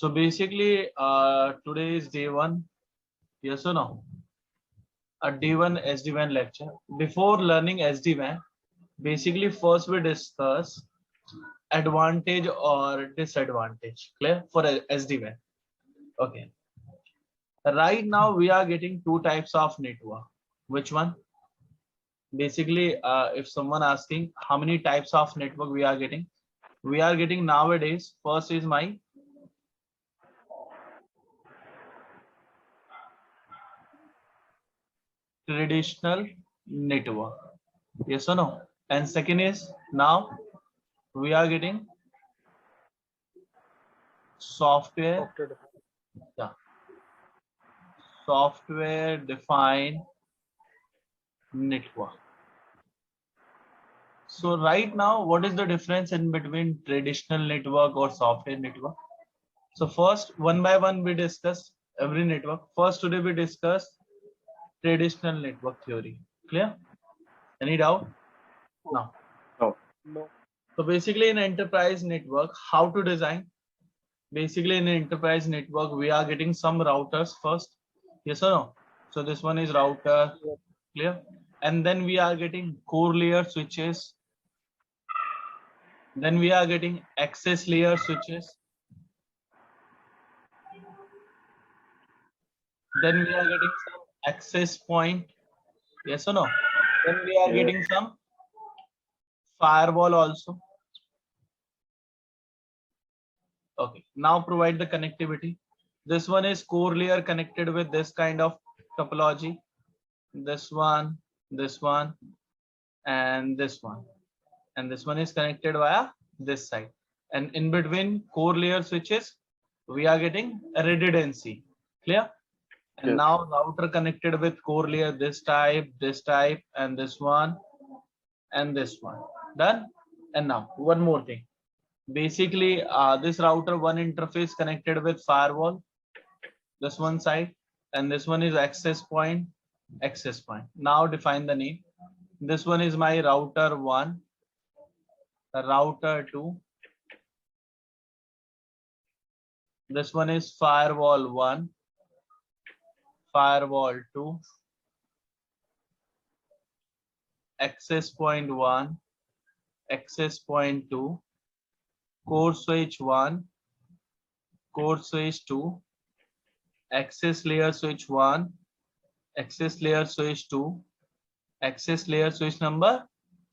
So basically, today is day one. Yes or no? A day one SD-WAN lecture. Before learning SD-WAN, basically first we discuss advantage or disadvantage. Clear for SD-WAN. Okay. Right now we are getting two types of network. Which one? Basically, if someone asking how many types of network we are getting nowadays. First is my traditional network. Yes or no? And second is now we are getting software defined network. So right now, what is the difference in between traditional network or software network? So first, one by one, we discuss every network. First, today we discuss traditional network theory. Clear? Any doubt? No. No. So basically, in enterprise network, how to design? Basically, in enterprise network, we are getting some routers first. Yes or no? So this one is router. Clear? And then we are getting core layer switches. Then we are getting access layer switches. Then we are getting some access point. Yes or no? Then we are getting some firewall also. Okay. Now provide the connectivity. This one is core layer connected with this kind of topology. This one, and this one. And this one is connected via this side. And in between core layer switches, we are getting a redundancy. Clear? And now router connected with core layer, this type, and this one, and this one. Done. And now one more thing. Basically, this router one interface connected with firewall, this one side, and this one is access point. Now define the name. This one is my router 1, router 2. This one is firewall 1, firewall 2, access point 1, access point 2, core switch 1, core switch 2, access layer switch 1, access layer switch 2, access layer switch number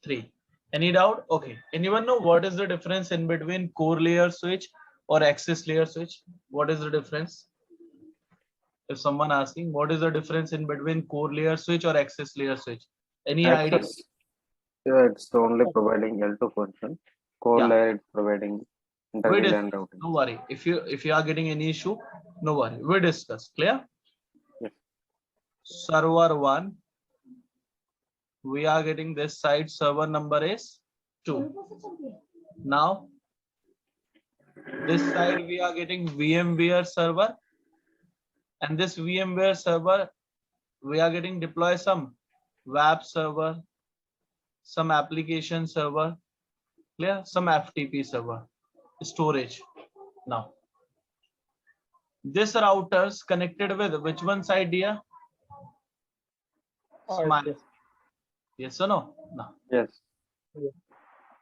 3. Any doubt? Okay. Anyone know what is the difference in between core layer switch or access layer switch? What is the difference? If someone asking what is the difference in between core layer switch or access layer switch? Any idea? Yeah, it's only providing L2 function. Core layer is providing interval routing. No worry. If you are getting any issue, no worry. We discuss. Clear? Yes. Server 1. We are getting this side. Server number is 2. Now this side we are getting VMware server, and this VMware server we are getting deploy some web server, some application server, clear, some FTP server, storage. Now this routers connected with which one side, dear? Smile. Yes or no? No. Yes.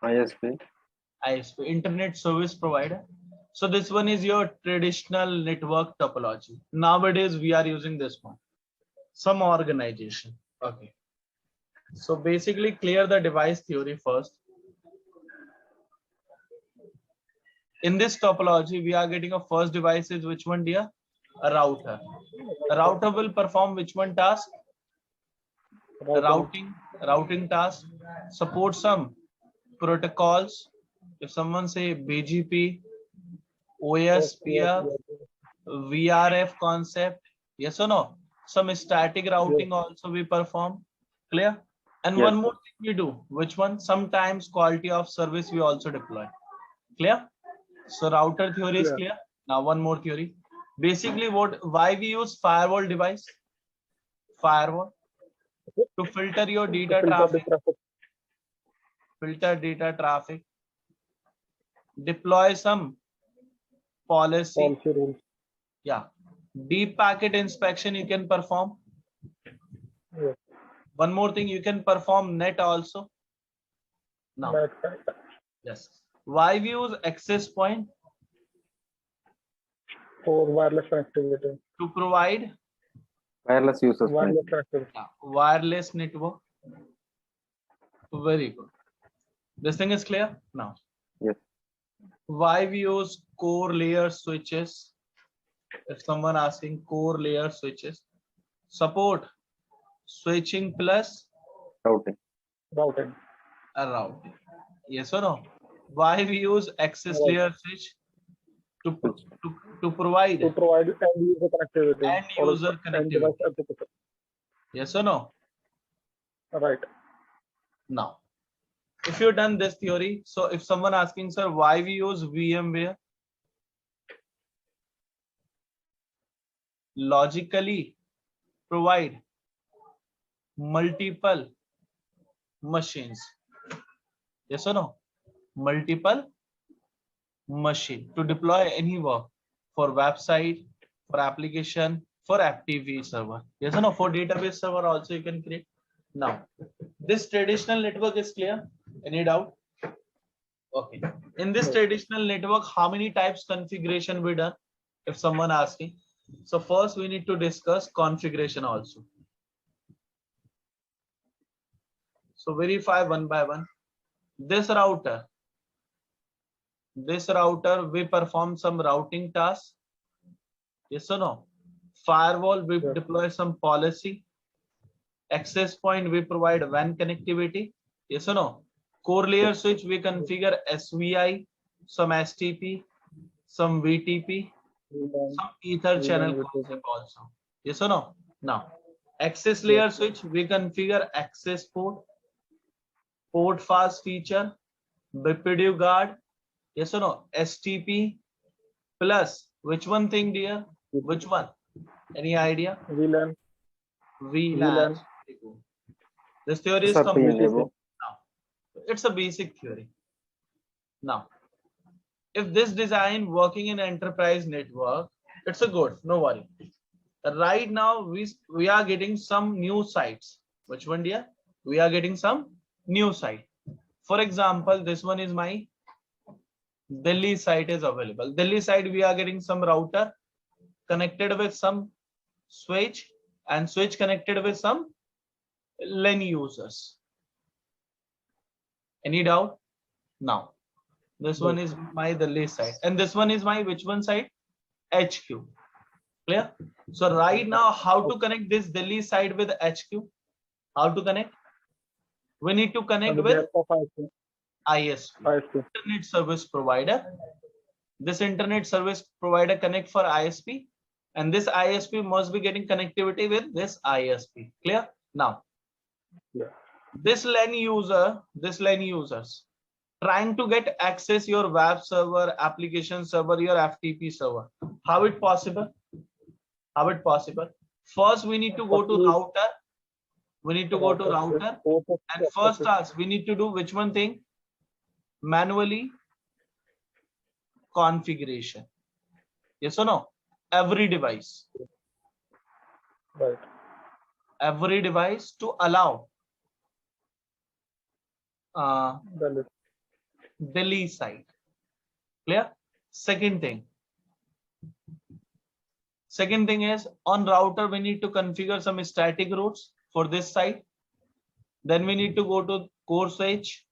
ISP. ISP, internet service provider. So this one is your traditional network topology. Nowadays we are using this one. Some organization. Okay. So basically clear the device theory first. In this topology, we are getting a first device is which one, dear? A router. A router will perform which one task? Routing task. Support some protocols. If someone say BGP, OSPF, VRF concept, yes or no? Some static routing also we perform. Clear? And one more thing we do. Which one? Sometimes quality of service we also deploy. Clear? So router theory is clear. Now one more theory. Basically, why we use firewall device? Firewall to filter your data traffic. Filter data traffic. Deploy some policy. Policy rules. Yeah. Deep packet inspection you can perform. Yes. One more thing, you can perform net also. Now, That's right. yes. Why we use access point? For wireless connectivity. To provide Wireless users. Wireless connectivity. wireless network. Very good. This thing is clear now. Yes. Why we use core layer switches? If someone asking core layer switches, support switching plus Routing. Routing. a routing. Yes or no? Why we use access Right. layer switch? To provide To provide end user connectivity. end user End device connectivity. application. Yes or no? Right. Now, if you've done this theory, so if someone asking, sir, why we use VMware? Logically provide multiple machines. Yes or no? Multiple machine to deploy any work for website, for application, for FTP server. Yes or no? For database server also you can create. Now, this traditional network is clear. Any doubt? Okay. In this traditional network, how many types configuration we done? If someone asking. So first we need to discuss configuration also. So verify one by one. This router we perform some routing tasks. Yes or no? Firewall we deploy some policy. Access point we provide WAN connectivity. Yes or no? Core layer switch we configure SVI, some STP, some VTP, some ether channel concept also. Yes or no? Now, access layer switch we configure access port fast feature, BPDU guard. Yes or no? STP plus which one thing, dear? Which one? Any idea? VLAN. VLAN. This theory is complete. Now, it's a basic theory. Now, if this design working in enterprise network, it's a good, no worry. Right now, we are getting some new sites. Which one, dear? We are getting some new site. For example, this one is my Delhi site is available. Delhi site, we are getting some router connected with some switch and switch connected with some LAN users. Any doubt? Now, this one is my Delhi site and this one is my which one site? HQ. Clear? So right now, how to connect this Delhi site with HQ? How to connect? We need to connect with ISP, internet service provider. This internet service provider connect for ISP, and this ISP must be getting connectivity with this ISP. Clear? Now, this LAN users trying to get access your web server, application server, your FTP server. How it possible? How it possible? First, we need to go to router. We need to go to router, and first task we need to do which one thing? Manually configuration. Yes or no? Every device. Right. Every device to allow Delhi site. Clear? Second thing is on router we need to configure some static routes for this site. Then we need to go to core switch,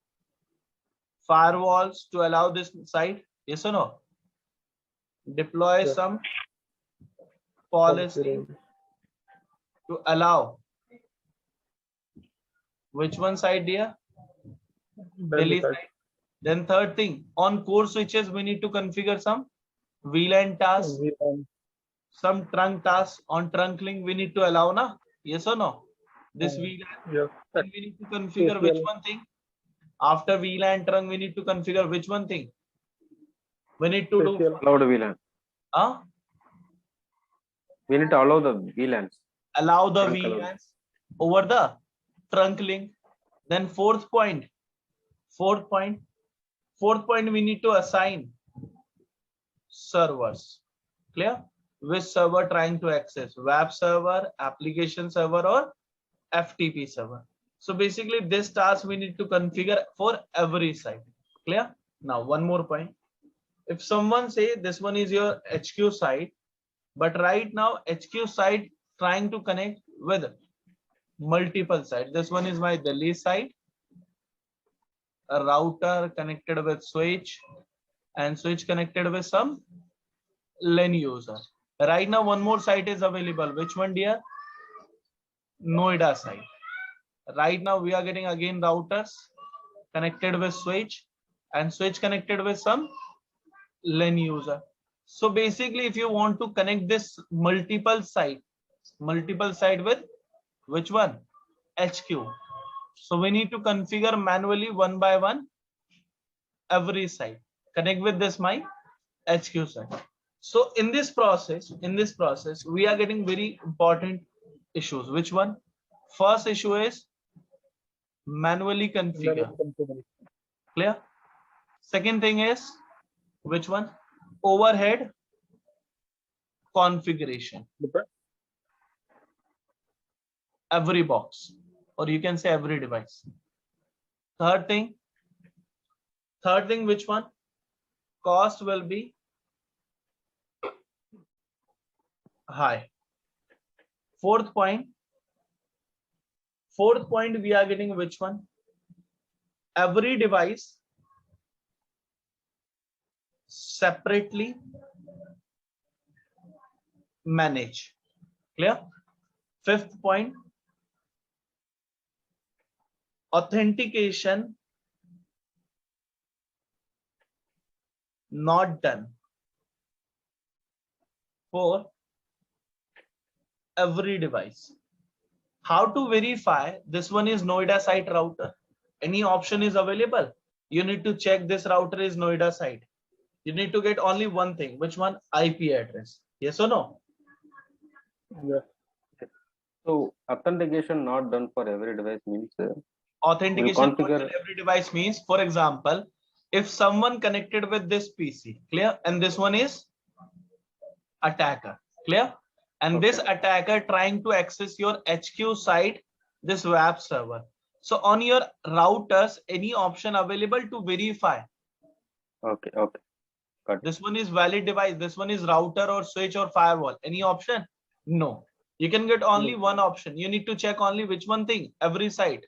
firewalls to allow this site. Yes or no? Deploy some policy to allow which one side, dear? Delhi side. Then third thing, on core switches we need to configure some VLAN tasks, some trunk tasks. On trunk link we need to allow, na? Yes or no? This VLAN. Then we need to configure which one thing? After VLAN trunk we need to configure which one thing? We need to do allow the VLAN. We need to allow the VLANs. Allow the VLANs over the trunk link. Then fourth point we need to assign servers. Clear? Which server trying to access? Web server, application server, or FTP server. So basically this task we need to configure for every site. Clear? Now one more point. If someone say this one is your HQ site, but right now HQ site trying to connect with multiple sites. This one is my Delhi site, a router connected with switch, and switch connected with some LAN user. Right now one more site is available. Which one, dear? Noida site. Right now we are getting again routers connected with switch and switch connected with some LAN user. So basically if you want to connect this multiple site with which one? HQ. So we need to configure manually one by one every site. Connect with this my HQ site. So in this process, we are getting very important issues. Which one? First issue is manually configure. Clear? Second thing is which one? Overhead configuration. Every box, or you can say every device. Third thing, which one? Cost will be high. Fourth point, we are getting which one? Every device separately manage. Clear? Fifth point, authentication not done for every device. How to verify this one is Noida site router? Any option is available? You need to check this router is Noida site. You need to get only one thing. Which one? IP address. Yes or no? Yes. So authentication not done for every device means Authentication not configure done every device means, for example, if someone connected with this PC, clear, and this one is attacker, clear, and this attacker trying to access your HQ site, this web server. So on your routers, any option available to verify? Okay. Got it. This one is valid device. This one is router or switch or firewall. Any option? No. You can get only one option. You need to check only which one thing, every site.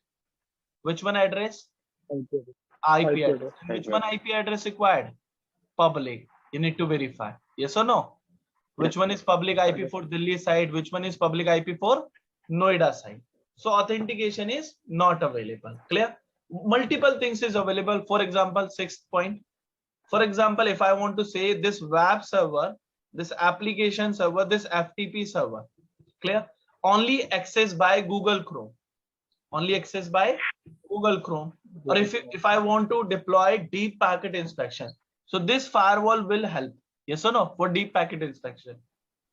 Which one address? IP address. Which one IP address required? Public. You need to verify. Yes or no? Which one is public IP for Delhi site? Which one is public IP for Noida site? So authentication is not available. Clear? Multiple things is available. For example, sixth point. For example, if I want to say this web server, this application server, this FTP server, clear? Only access by Google Chrome. Only access by Google Chrome. Or if I want to deploy deep packet inspection, so this firewall will help. Yes or no? For deep packet inspection.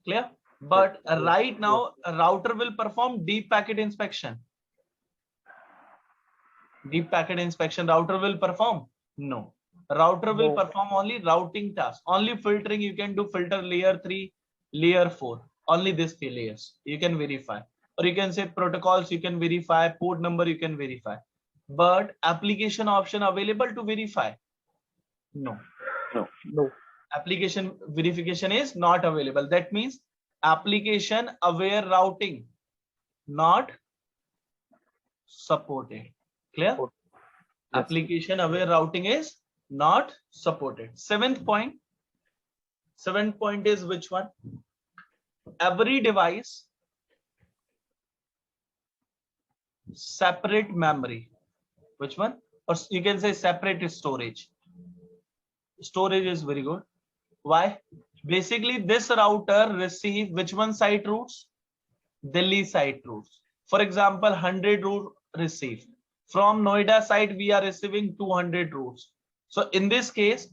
Clear? But right now, a router will perform deep packet inspection. Deep packet inspection router will perform? No. Router will perform only routing tasks. Only filtering you can do, filter layer 3, layer 4. Only these 3 layers you can verify. Or you can say protocols you can verify, port number you can verify. But application option available to verify? No. Application verification is not available. That means application aware routing not supported. Clear? Yes. Application aware routing is not supported. Seventh point is which one? Every device separate memory. Which one? Or you can say separate storage. Storage is very good. Why? Basically this router receive which one site routes? Delhi site routes. For example, 100 route received. From Noida site we are receiving 200 routes. So in this case,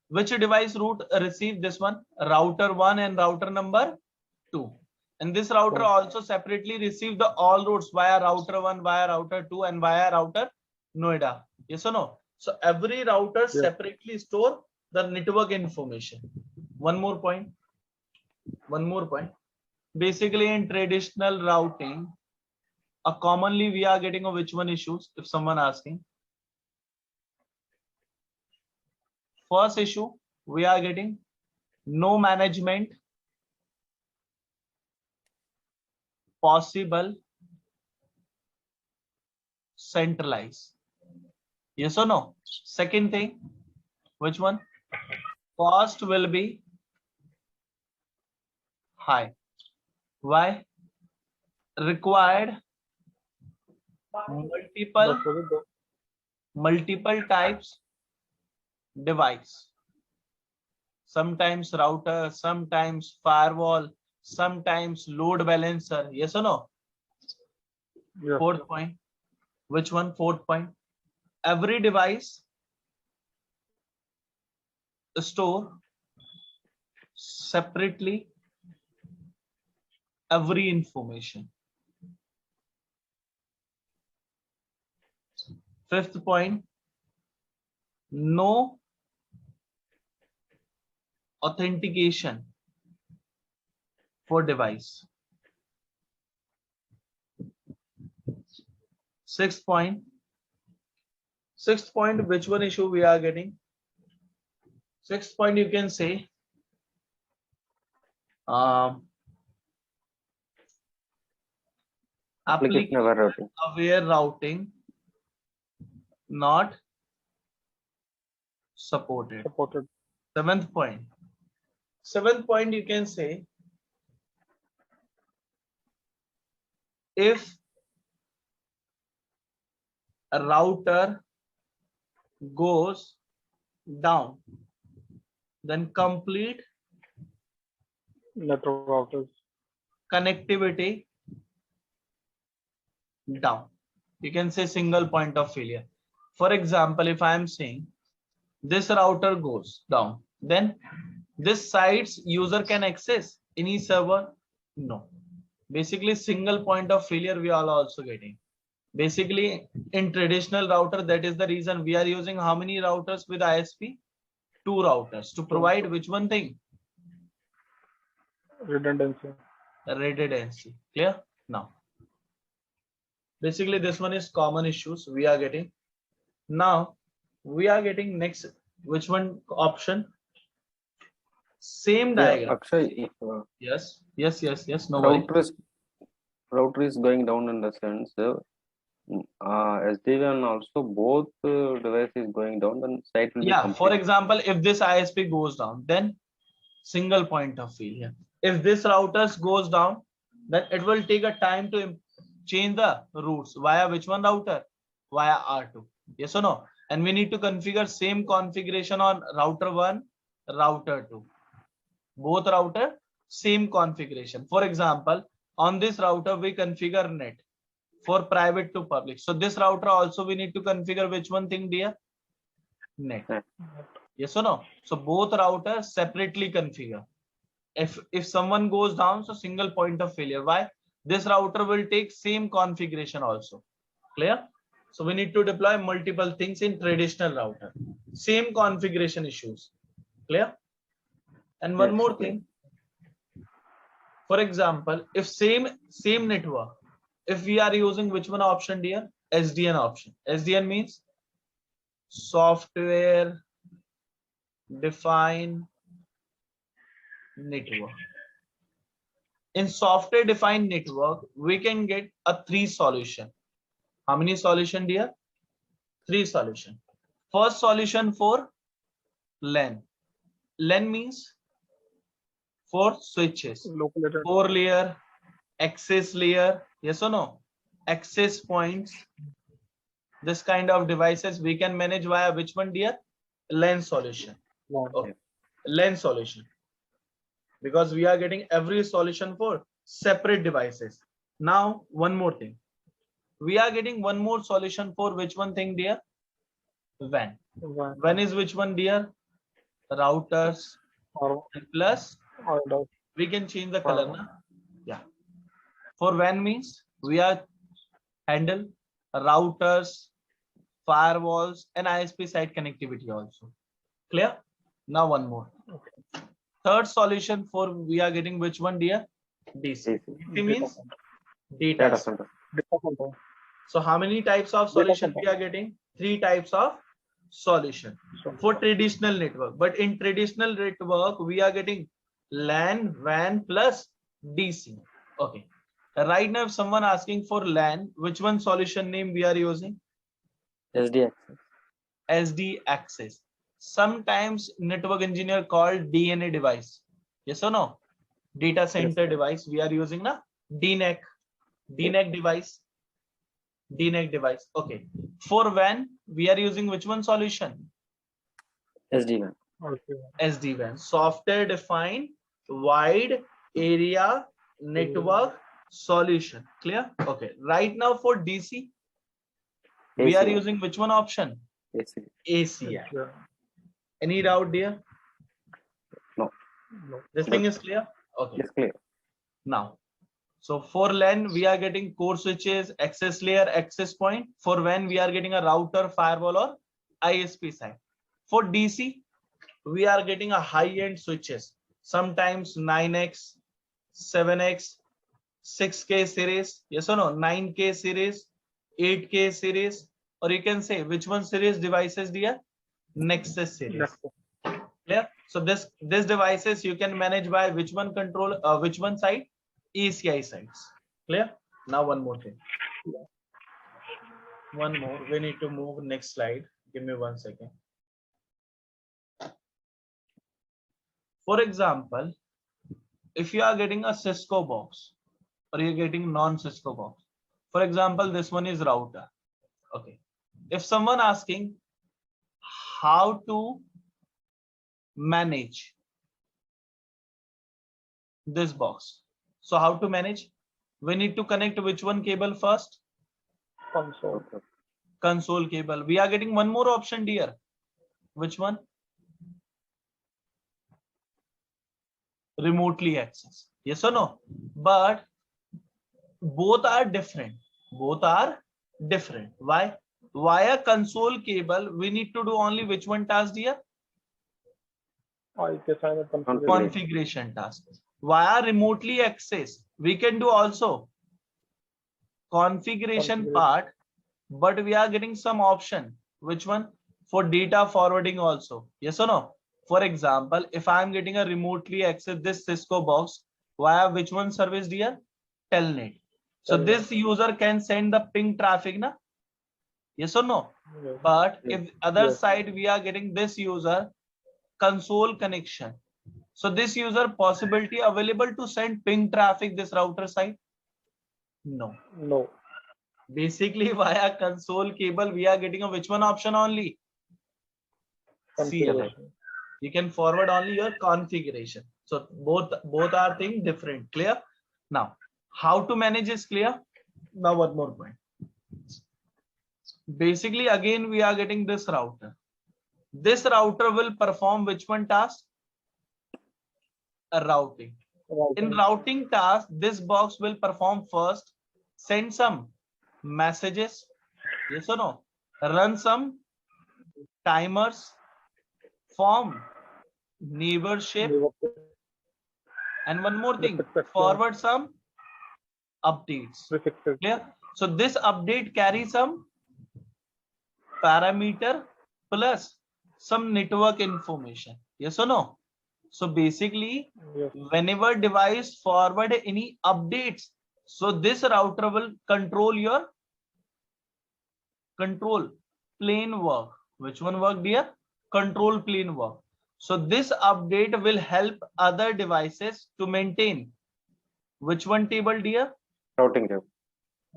which device route receive this one? Router 1 and router number 2. And this router also separately receive the all routes via router 1, via router 2, and via router Noida. Yes or no? So every router separately store the network information. one more point. Basically in traditional routing, commonly we are getting a which one issues if someone asking. First issue we are getting no management possible centralized. Yes or no? Second thing, which one? Cost will be high. Why? Required multiple types device. Sometimes router, sometimes firewall, sometimes load balancer. Yes or no? Yes. Fourth point. Which one? Fourth point. Every device store separately every information. Fifth point, no authentication for device. Sixth point, which one issue we are getting? Sixth point, you can say application aware routing not supported. Seventh point, you can say if a router goes down, then complete network routers connectivity down. You can say single point of failure. For example, if I am saying this router goes down, then this site's user can access any server? No. Basically, single point of failure we are also getting. Basically, in traditional router, that is the reason we are using how many routers with ISP? 2 routers to provide which one thing? Redundancy. Clear? Now, basically this one is common issues we are getting. Now we are getting next, which one option? Same diagram. Akshay, Yes. No worries. Router is going down in the sense Sdwan also both devices going down, then site will be complete. For example, if this ISP goes down, then single point of failure. If this routers goes down, then it will take a time to change the routes via which one router? Via R2. Yes or no? And we need to configure same configuration on router 1, router 2. Both router, same configuration. For example, on this router, we configure net for private to public. So this router also we need to configure which one thing, dear? Net. Yes or no? So both routers separately configure. If someone goes down, so single point of failure. Why? This router will take same configuration also. Clear? So we need to deploy multiple things in traditional router. Same configuration issues. Clear? And one more thing. For example, if same network, if we are using which one option, dear? SDN option. SDN means software defined network. In software defined network, we can get a 3 solution. How many solution, dear? 3 solution. First solution for LAN. LAN means 4 switches, 4 layer, access layer. Yes or no? Access points. This kind of devices we can manage via which one, dear? LAN solution. Okay. LAN solution. Because we are getting every solution for separate devices. Now, one more thing. We are getting one more solution for which one thing, dear? WAN. WAN is which one, dear? Routers plus we can change the color. Na? Yeah. For WAN means we are handle routers, firewalls, and ISP site connectivity also. Clear? Now one more. Third solution for we are getting which one, dear? DC. DC means data Data center. center. So how many types of solution we are getting? 3 types of solution for traditional network. But in traditional network, we are getting LAN, WAN plus DC. Okay. Right now, if someone asking for LAN, which one solution name we are using? SD access. SD access. Sometimes network engineer called DNA device. Yes or no? Data center device we are using na DNAC device. DNAC device. Okay. For WAN, we are using which one solution? SD-WAN. SD-WAN. Software defined wide area network solution. Clear? Okay. Right now for DC, we are using which one option? AC. ACI. Any doubt, dear? No. This thing is clear? Okay. It's clear. Now, so for LAN, we are getting core switches, access layer, access point. For WAN, we are getting a router, firewall, or ISP side. For DC, we are getting a high-end switches. Sometimes 9x, 7x, 6K series. Yes or no? 9K series, 8K series, or you can say which one series devices, dear? Nexus series. Clear? So this devices you can manage by which one control, which one side? ACI sides. Clear? Now one more thing. One more. We need to move next slide. Give me 1 second. For example, if you are getting a Cisco box or you're getting non-Cisco box, for example, this one is router. Okay. If someone asking how to manage this box, so how to manage? We need to connect which one cable first? Console cable. We are getting one more option, dear. Which one? Remotely access. Yes or no? But both are different. Both are different. Why? Via console cable, we need to do only which one task, dear? Configuration task. Via remotely access, we can do also configuration part, but we are getting some option. Which one? For data forwarding also. Yes or no? For example, if I am getting a remotely access this Cisco box via which one service, dear? Telnet. So this user can send the ping traffic, na? Yes or no? Yes. But if other side we are getting this user console connection. So this user possibility available to send ping traffic this router side? No. Basically via console cable we are getting a which one option only? CLI. You can forward only your configuration. So both are thing different. Clear? Now how to manage is clear. Now one more point. Basically again we are getting this router. This router will perform which one task? A routing. In routing task, this box will perform first, send some messages, yes or no? Run some timers, form neighborship, and one more thing, forward some updates. Clear? So this update carries some parameter plus some network information. Yes or no? So basically, whenever device forward any updates, so this router will control your control plane work. Which one work, dear? Control plane work. So this update will help other devices to maintain which one table, dear? Routing table.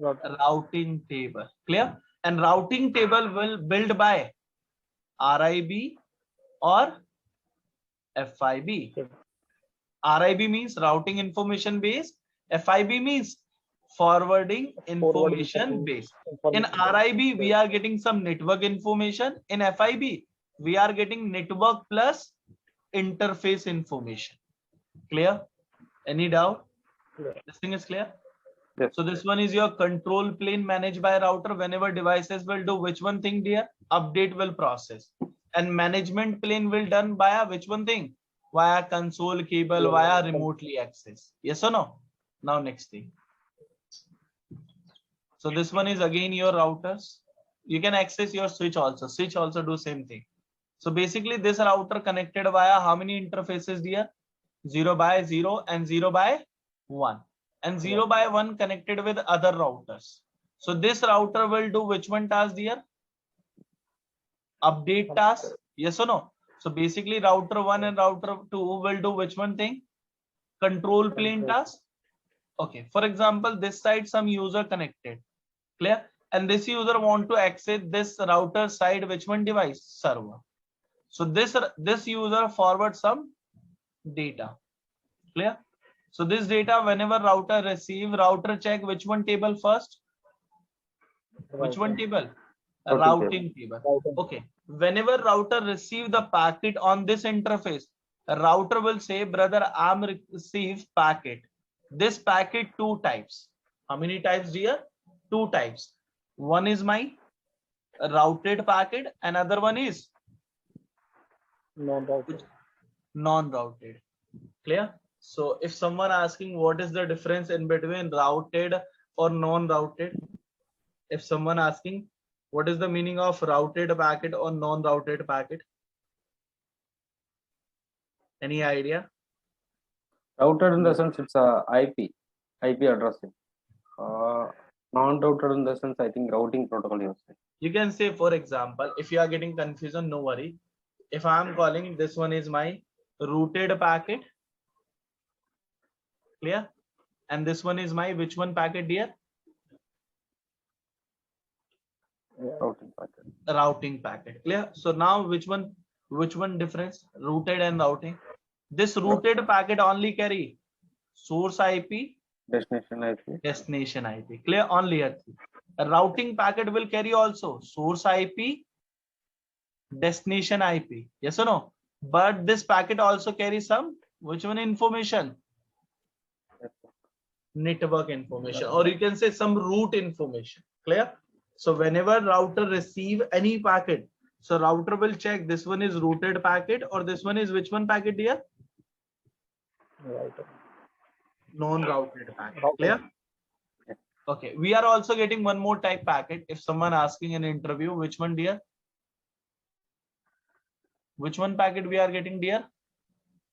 Routing table. Clear? And routing table will build by RIB or FIB. RIB means routing information base. FIB means forwarding information base. In RIB, we are getting some network information. In FIB, we are getting network plus interface information. Clear? Any doubt? This thing is clear? Yes. So this one is your control plane managed by router. Whenever devices will do which one thing, dear? Update will process. And management plane will done by which one thing? via console cable, via remotely access. Yes or no? Now next thing. So this one is again your routers. You can access your switch also. Switch also do same thing. So basically this router connected via how many interfaces dear? 0 by 0 and 0 by 1. And 0 by 1 connected with other routers. So this router will do which one task dear? Update task. Yes or no? So basically router 1 and router 2 will do which one thing? Control plane task. Okay. For example, this side some user connected. Clear? And this user want to access this router side which one device? Server. So this user forward some data. Clear? So this data whenever router receive, router check which one table first? Which one table? Routing table. Okay. Whenever router receive the packet on this interface, router will say, brother, I'm receive packet. This packet two types. How many types dear? Two types. One is my routed packet, another one is non-routed. Clear? So if someone asking what is the difference in between routed or non-routed, if someone asking what is the meaning of routed packet or non-routed packet, any idea? Routed in the sense it's a IP addressing. Non-routed in the sense I think routing protocol you're saying. You can say, for example, if you are getting confusion, no worry. If I am calling this one is my routed packet, clear? And this one is my which one packet dear? Routing packet. Routing packet. Clear? So now which one difference? Routed and routing. This routed packet only carry source IP, destination IP. Clear? On layer 3. A routing packet will carry also source IP, destination IP. Yes or no? But this packet also carries some which one information? Network information, or you can say some route information. Clear? So whenever router receive any packet, so router will check this one is routed packet or this one is which one packet dear? Non-routed packet. Clear? Okay. We are also getting one more type packet. If someone asking in interview, which one dear? Which one packet we are getting dear?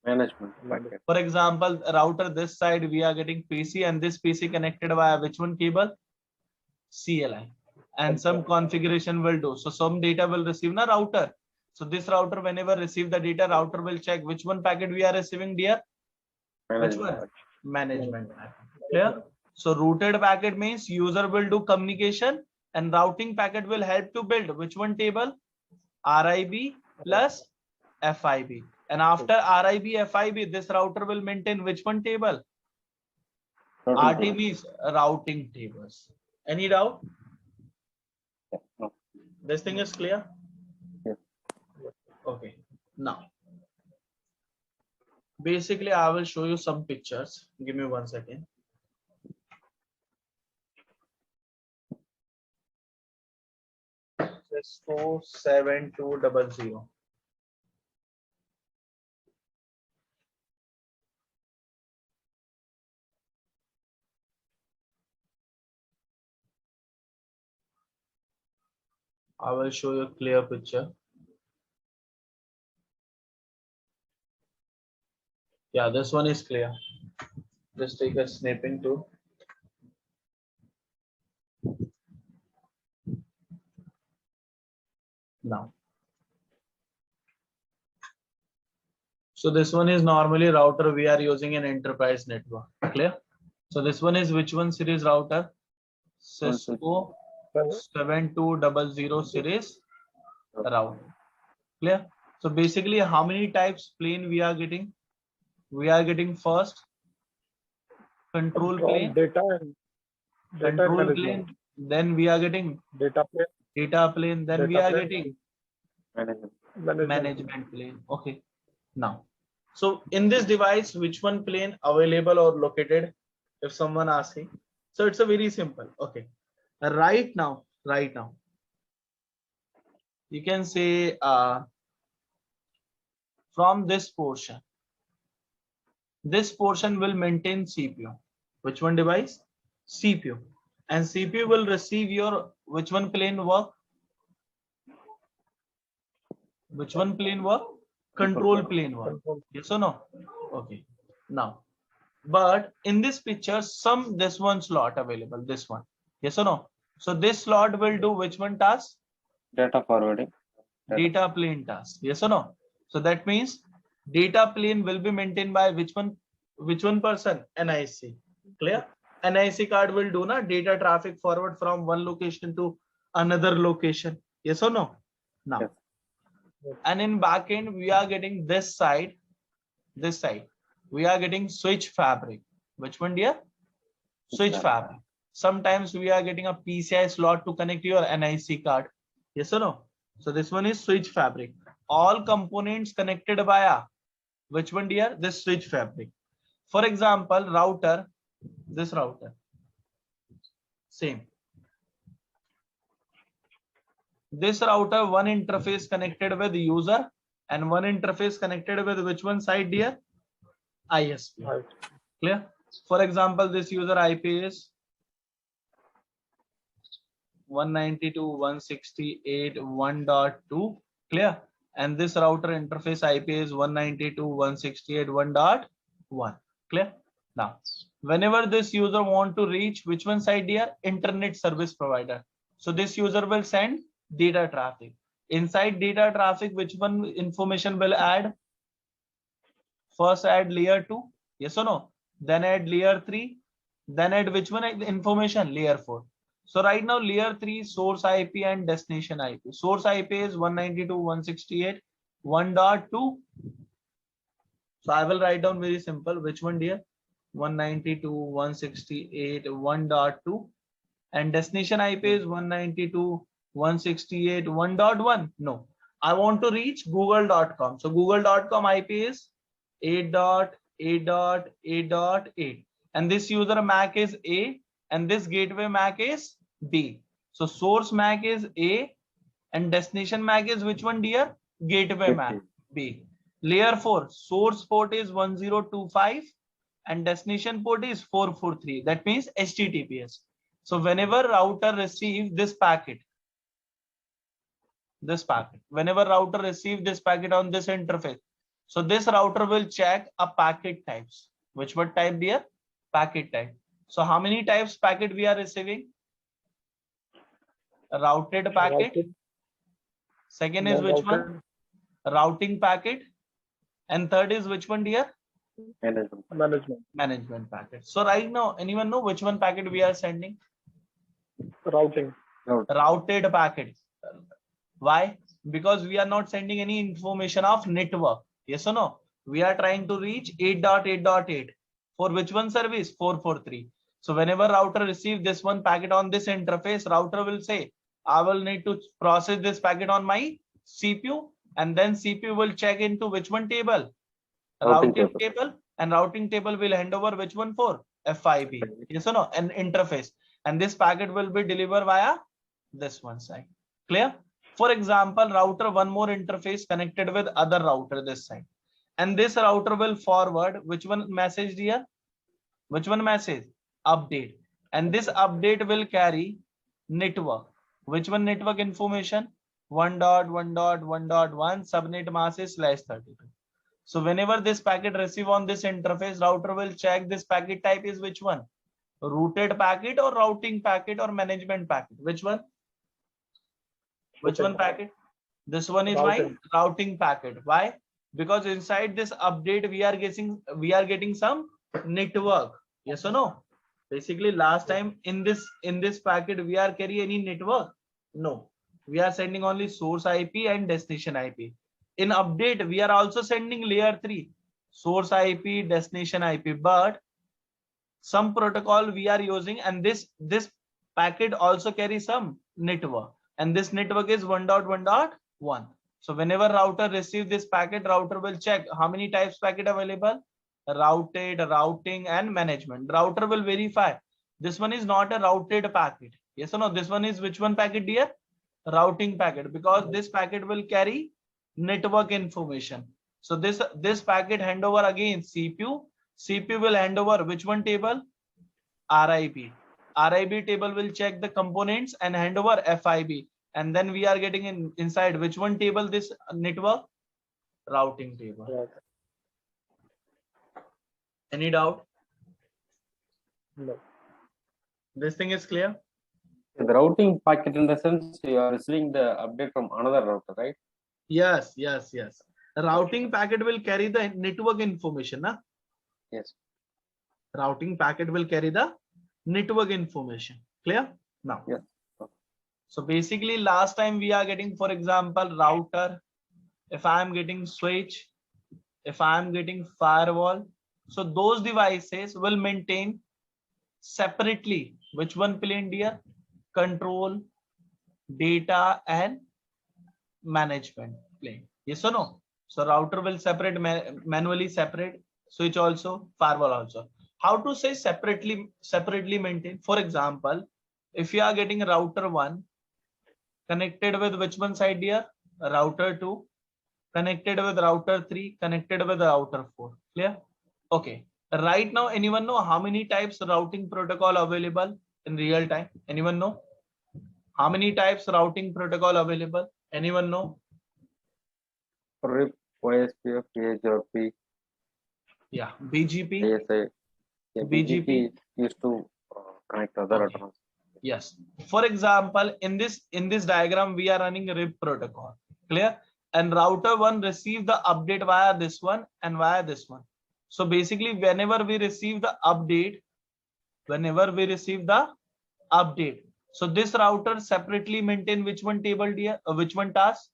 Management packet. For example, router this side we are getting PC and this PC connected via which one cable? CLI. And some configuration will do. So some data will receive na router. So this router whenever receive the data, router will check which one packet we are receiving dear? Which one? Management packet. Clear? So routed packet means user will do communication and routing packet will help to build which one table? RIB plus FIB. And after RIB, FIB, this router will maintain which one table? RT means routing tables. Any doubt? No. This thing is clear? Yes. Okay. Now, basically, I will show you some pictures. Give me 1 second. Cisco 7200. I will show you a clear picture. Yeah, this one is clear. Just take a snapping tool. Now. So this one is normally router we are using an enterprise network. Clear? So this one is which one series router? Cisco 7200 series router. Clear? So basically, how many types plane we are getting? We are getting first control plane, control plane. Then we are getting data plane. Then we are getting management plane. Okay. Now, so in this device, which one plane available or located? If someone asking, so it's a very simple. Okay. Right now, you can say from this portion. This portion will maintain CPU. Which one device? CPU. And CPU will receive your which one plane work? Which one plane work? Control plane work. Yes or no? Okay. Now, but in this picture, this one slot available. This one. Yes or no? So this slot will do which one task? Data forwarding. Data plane task. Yes or no? So that means data plane will be maintained by which one? Which one person? NIC. Clear? NIC card will do na data traffic forward from one location to another location. Yes or no? Now, Yes. and in backend we are getting this side. We are getting switch fabric. Which one, dear? Switch fabric. Sometimes we are getting a PCI slot to connect your NIC card. Yes or no? So this one is switch fabric. All components connected via which one, dear? This switch fabric. For example, router, this router, same. This router, one interface connected with user and one interface connected with which one side, dear? ISP. Right. Clear? For example, this user IP is 192.168.1.2. Clear? And this router interface IP is 192.168.1.1. Clear? Now, whenever this user want to reach which one side, dear? Internet service provider. So this user will send data traffic. Inside data traffic, which one information will add? First add layer 2. Yes or no? Then add layer 3. Then add which one information? Layer 4. So right now layer 3 source IP and destination IP. Source IP is 192.168.1.2. So I will write down very simple. Which one, dear? 192.168.1.2. And destination IP is 192.168.1.1. No, I want to reach google.com. So google.com IP is 8.8.8.8. And this user MAC is A and this gateway MAC is B. So source MAC is A and destination MAC is which one, dear? Gateway MAC B. Layer 4 source port is 1025 and destination port is 443. That means HTTPS. So whenever router receive this packet, whenever router receive this packet on this interface, so this router will check a packet types. Which what type, dear? Packet type. So how many types packet we are receiving? Routed packet. Second is which one? Routing packet. And third is which one, dear? Management packet. So right now, anyone know which one packet we are sending? Routing. Routed packet. Why? Because we are not sending any information of network. Yes or no? We are trying to reach 8.8.8 for which one service? 443. So whenever router receive this one packet on this interface, router will say, I will need to process this packet on my CPU, and then CPU will check into which one table? Routing table, and routing table will hand over which one for? FIP. Yes or no? An interface. And this packet will be delivered via this one side. Clear? For example, router one more interface connected with other router this side. And this router will forward which one message, dear? Which one message? Update. And this update will carry network. Which one network information? 1.1.1.1 subnet mask is /32. So whenever this packet receive on this interface, router will check this packet type is which one? Routed packet or routing packet or management packet? Which one? Which one packet? This one is my routing packet. Why? Because inside this update we are getting some network. Yes or no? Basically last time in this packet we are carrying any network? No. We are sending only source IP and destination IP. In update we are also sending layer 3 source IP, destination IP, but some protocol we are using, and this packet also carries some network, and this network is 1.1.1. So whenever router receive this packet, router will check how many types packet available: routed, routing, and management. Router will verify this one is not a routed packet. Yes or no? This one is which one packet, dear? Routing packet, because this packet will carry network information. So this packet hand over again CPU. CPU will hand over which one table? RIB. RIB table will check the components and hand over FIB. And then we are getting inside which one table this network? Routing table. Right. Any doubt? No. This thing is clear? The routing packet, in the sense you are receiving the update from another router, right? Yes. The routing packet will carry the network information. Na? Yes. Routing packet will carry the network information. Clear? Now. Yes. So basically last time we are getting, for example, router. If I am getting switch, if I am getting firewall, so those devices will maintain separately which one plane, dear? Control, data and management plane. Yes or no? So router will separate manually separate, switch also, firewall also. How to say separately maintain? For example, if you are getting router 1 connected with which one side, dear? Router 2 connected with router 3 connected with router 4. Clear? Okay. Right now, anyone know how many types routing protocol available in real time? Anyone know? How many types routing protocol available? Anyone know? RIP, OSPF, PHRP, Yeah, BGP. ASI. Yeah, BGP. BGP used to connect other Okay. routers. Yes. For example, in this diagram, we are running RIP protocol. Clear? And router 1 receive the update via this one and via this one. So basically, whenever we receive the update, so this router separately maintain which one table, dear? Which one task?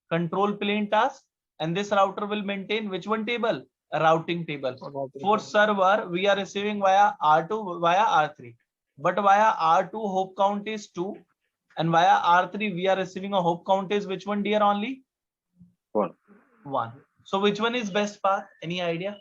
Control plane task. And this router will maintain which one table? A routing table. For server, we are receiving via R2 via R3. But via R2 hop count is 2. And via R3, we are receiving a hop count is which one, dear? Only 1. 1. So which one is best path? Any idea?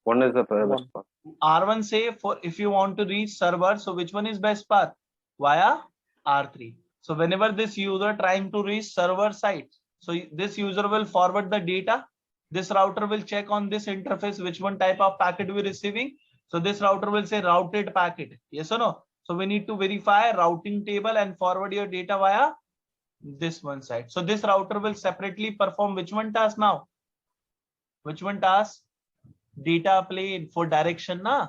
1 is the best path. R1 say for if you want to reach server, so which one is best path? Via R3. So whenever this user trying to reach server side, so this user will forward the data. This router will check on this interface which one type of packet we receiving. So this router will say routed packet. Yes or no? So we need to verify routing table and forward your data via this one side. So this router will separately perform which one task now? Which one task? Data plane for direction, na?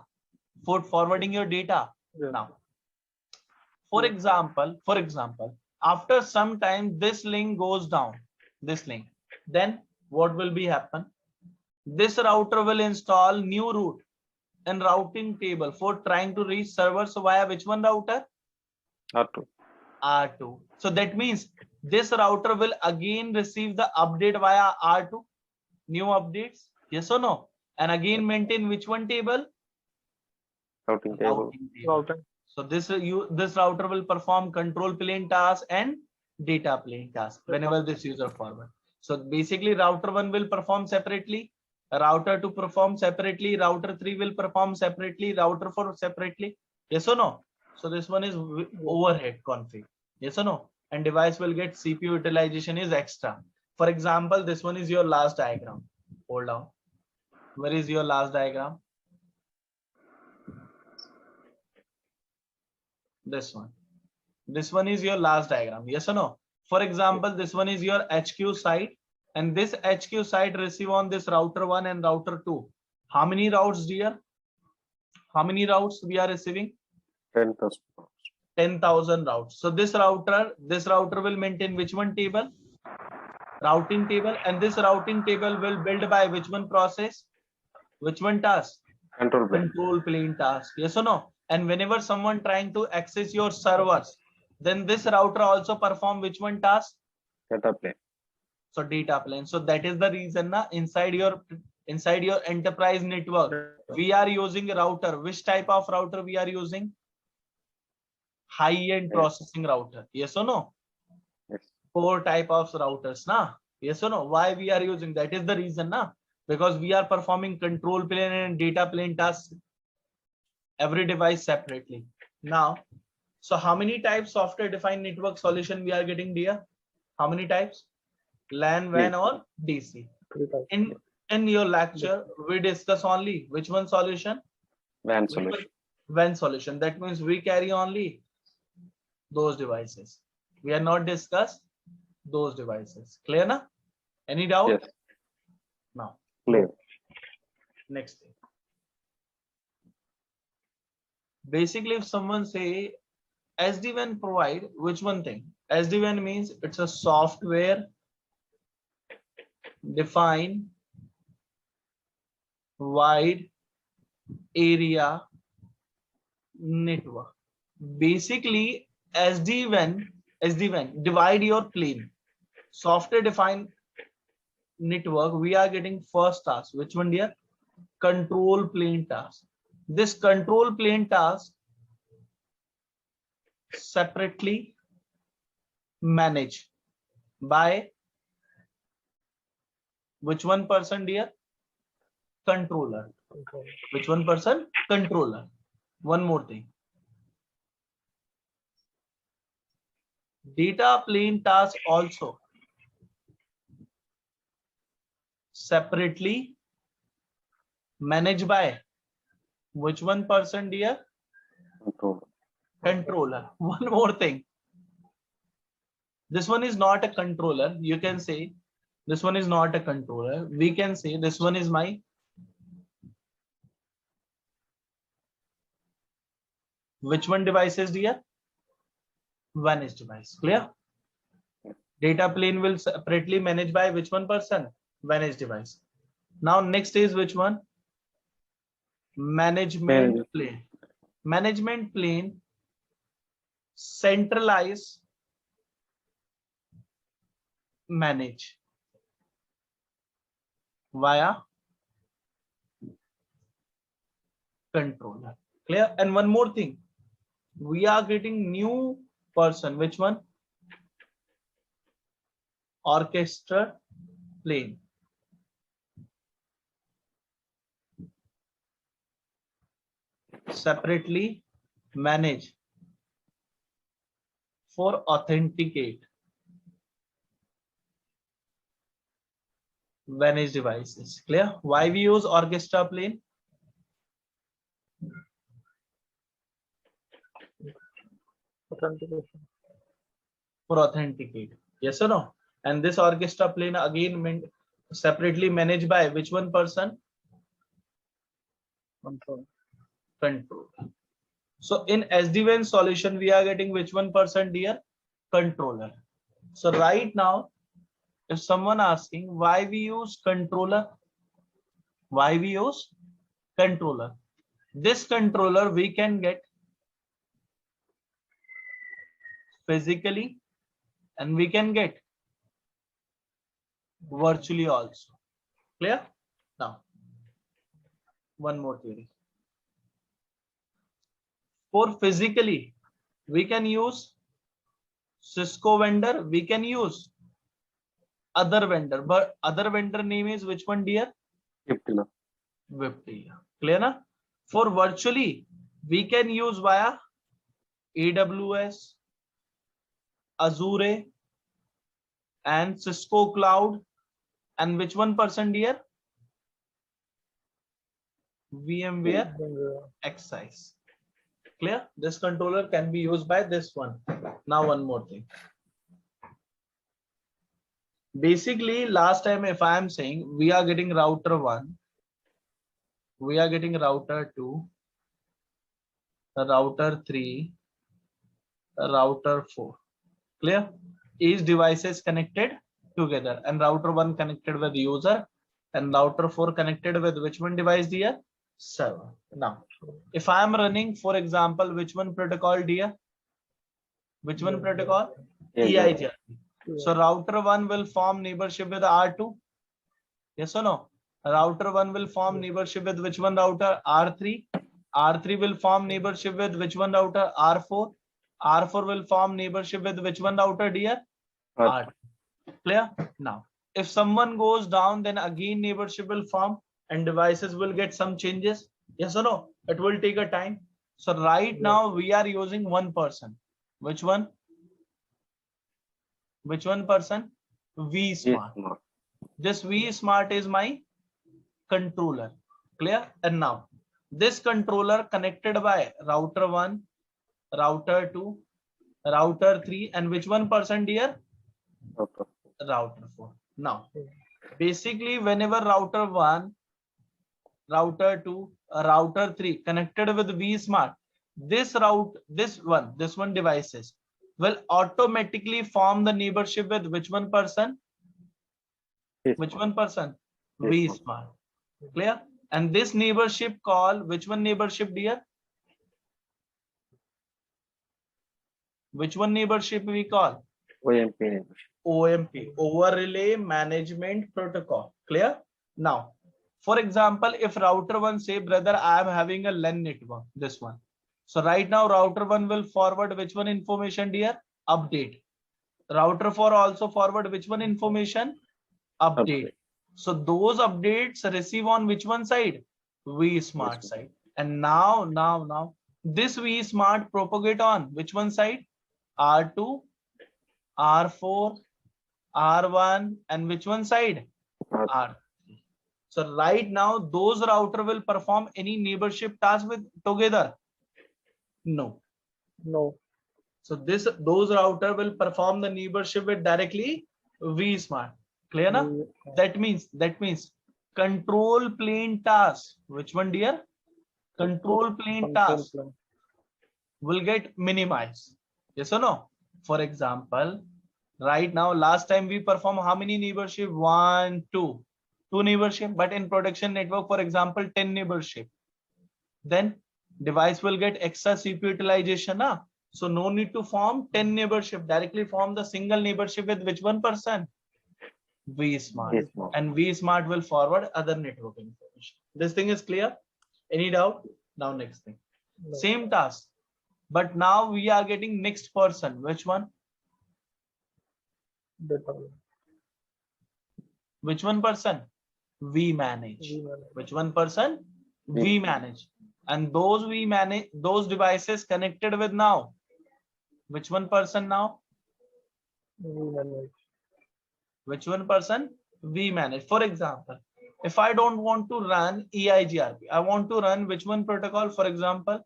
For forwarding your data. Yeah. Now, for example, after some time, this link goes down. This link. Then what will be happen? This router will install new route and routing table for trying to reach servers via which one router? R2. R2. So that means this router will again receive the update via R2. New updates. Yes or no? And again maintain which one table? Routing table. Routing. So this router will perform control plane task and data plane task whenever this user forward. So basically router 1 will perform separately, router 2 perform separately, router 3 will perform separately, router 4 separately. Yes or no? So this one is overhead config. Yes or no? And device will get CPU utilization is extra. For example, this one is your last diagram. Hold on. Where is your last diagram? This one. This one is your last diagram. Yes or no? For example, this one is your HQ site, and this HQ site receive on this router 1 and router 2. How many routes, dear? How many routes we are receiving? 10,000. 10,000 routes. So this router will maintain which one table? Routing table. And this routing table will build by which one process? Which one task? Control plane. Control plane task. Yes or no? And whenever someone trying to access your servers, then this router also perform which one task? Data plane. So data plane. So that is the reason na, inside your enterprise network, we are using a router. Which type of router we are using? High-end processing router. Yes or no? Yes. 4 type of routers, na? Yes or no? Why we are using? That is the reason, na? Because we are performing control plane and data plane tasks every device separately. Now, so how many types software defined network solution we are getting, dear? How many types? LAN, WAN or DC? In your lecture, we discuss only which one solution? WAN solution. WAN solution. That means we carry only those devices. We are not discuss those devices. Clear na? Any doubt? Yes, Now, clear. next thing. Basically, if someone say SD-WAN provide which one thing? SD-WAN means it's a software defined wide area network. Basically, SD-WAN divide your plane. Software defined network. We are getting first task. Which one, dear? Control plane task. This control plane task separately managed by which one person, dear? Controller. Control. Which one person? Controller. One more thing. Data plane task also separately managed by which one person, dear? Control. Controller. One more thing. This one is not a controller. You can say this one is not a controller. We can say this one is my which one devices, dear? One is device. Clear? Data plane will separately managed by which one person? One is device. Now next is which one? Management plane. Management plane centralize manage via controller. Clear? And one more thing, we are getting new person. Which one? Orchestra plane. Separately manage for authenticate managed devices. Clear? Why we use orchestra plane? Authentication. For authenticate. Yes or no? And this orchestra plane again separately managed by which one person? Control. Control. So in SD-WAN solution, we are getting which one person, dear? Controller. So right now, if someone asking why we use controller, why we use controller? This controller we can get physically and we can get virtually also. Clear? Now, one more theory. For physically, we can use Cisco vendor, we can use other vendor, but other vendor name is which one, dear? Viptila. Viptila. Clear na? For virtually, we can use via AWS, Azure, and Cisco Cloud. And which one person, dear? VMware Xsize. Clear? This controller can be used by this one. Now one more thing. Basically, last time if I am saying we are getting router 1, we are getting router 2, router 3, router 4. Clear? Each device is connected together and router 1 connected with user and router 4 connected with which one device, dear? Server. Now, if I am running, for example, which one protocol, dear? Which one protocol? EIGRP. So router 1 will form neighborship with R2. Yes or no? Router 1 will form neighborship with which one router? R3. R3 will form neighborship with which one router? R4. R4 will form neighborship with which one router, dear? R2. Clear? Now, if someone goes down, then again neighborship will form and devices will get some changes. Yes or no? It will take a time. So right now we are using one person. Which one? Which one person? vSmart. This vSmart is my controller. Clear? And now this controller connected by router 1, router 2, router 3, and which one person, dear? Okay. Router 4. Now basically whenever router 1, router 2, router 3 connected with vSmart, this one devices will automatically form the neighborship with which one person? Which one person? vSmart. Clear? And this neighborship call, which one neighborship, dear? Which one neighborship we call? OMP. OMP, over relay management protocol. Clear? Now, for example, if router 1 say, brother, I am having a LAN network, this one. So right now router 1 will forward which one information, dear? Update. Router 4 also forward which one information? Update. So those updates receive on which one side? vSmart side. And now this vSmart propagate on which one side? R2, R4, R1, and which one side? R3. So right now those router will perform any neighborship task with together? No. No. So those router will perform the neighborship with directly vSmart. Clear na? That means control plane task. Which one, dear? Control plane task will get minimized. Yes or no? For example, right now, last time we perform how many neighborship? 1, 2. 2 neighborship, but in production network, for example, 10 neighborship. Then device will get extra CPU utilization. So no need to form 10 neighborship. Directly form the single neighborship with which one person? vSmart. And vSmart will forward other network information. This thing is clear? Any doubt? Now next thing. No. Same task, but now we are getting next person. Which one? Which one person? We manage. Which one person? We manage. And those we manage, those devices connected with now. Which one person now? Which one person? We manage. For example, if I don't want to run EIGRP, I want to run which one protocol, for example?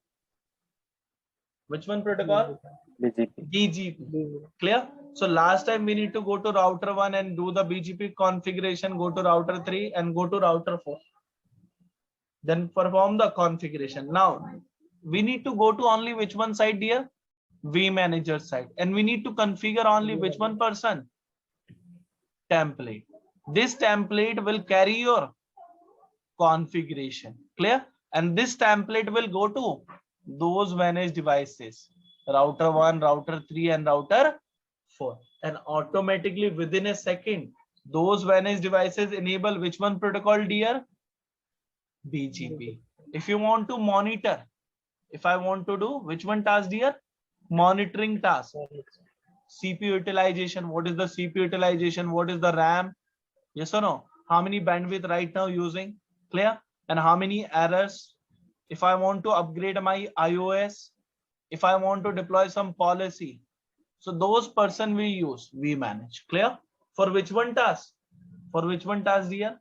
Which one protocol? BGP. Clear? So last time we need to go to router 1 and do the BGP configuration, go to router 3 and go to router 4. Then perform the configuration. Now we need to go to only which one side, dear? vManager side. And we need to configure only which one person? Template. This template will carry your configuration. Clear? And this template will go to those managed devices, router 1, router 3, and router 4. And automatically within a second, those managed devices enable which one protocol, dear? BGP. If you want to monitor, if I want to do which one task, dear? Monitoring task. CPU utilization. What is the CPU utilization? What is the RAM? Yes or no? How many bandwidth right now using? Clear? And how many errors? If I want to upgrade my iOS, if I want to deploy some policy, so those person we use, we manage. Clear? For which one task? For which one task, dear?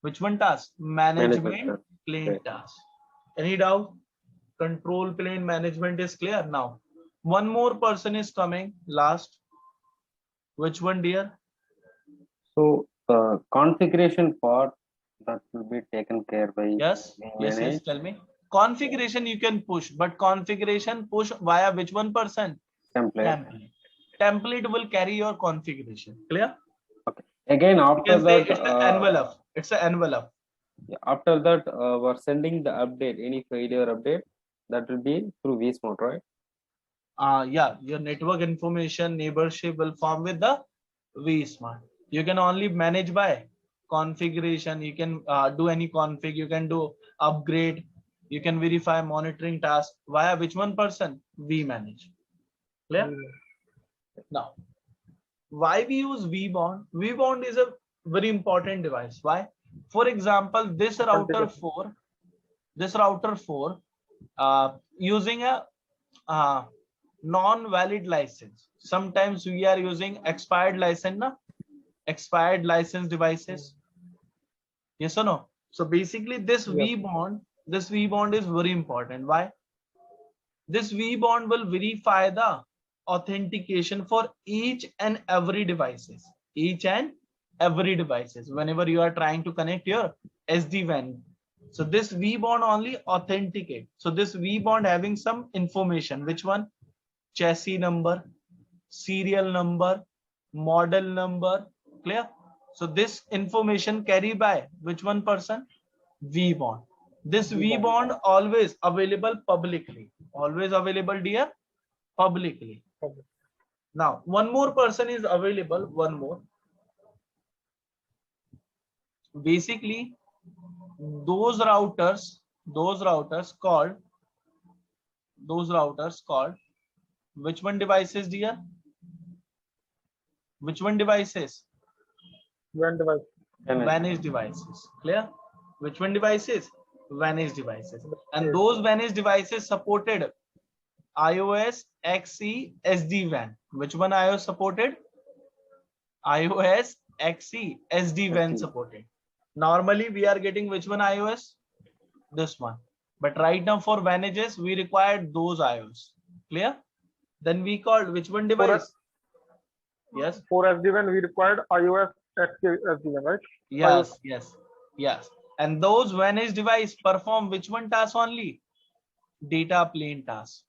Which one task? Management plane task. Any doubt? Control plane management is clear. Now one more person is coming last. Which one, dear? So configuration part that will be taken care by. Yes. Tell me. Configuration you can push, but configuration push via which one person? Template. Template will carry your configuration. Clear? Okay. Again, after that, it's an envelope. It's an envelope. After that, we're sending the update, any failure update, that will be through vSmart, right? Yeah, your network information neighborship will form with the vSmart. You can only manage by configuration. You can do any config. You can do upgrade. You can verify monitoring task via which one person? We manage. Clear? Now, why we use vBond? vBond is a very important device. Why? For example, this router 4, using a non-valid license. Sometimes we are using expired license. Na? expired license devices. Yes or no? So basically this Yes. V bond is very important. Why? This V bond will verify the authentication for each and every devices. Each and every devices. Whenever you are trying to connect your SD-WAN. So this V bond only authenticate. So this V bond having some information. Which one? Chassis number, serial number, model number. Clear? So this information carried by which one person? V bond. This V bond always available publicly. Always available, dear, publicly. Public. Now, one more person is available. One more. Basically, those routers called which one devices, dear? Which one devices? WAN device. Managed devices. Clear? Which one devices? Managed devices. And those managed devices supported iOS, XE, SD-WAN. Which one iOS supported? iOS, XE, SD-WAN supported. Normally we are getting which one iOS? This one. But right now for manages we required those iOS. Clear? Then we called which one device? Yes. For SD-WAN, we required iOS XE SD-WAN, right? Yes, yes. And those managed device perform which one task only? Data plane task.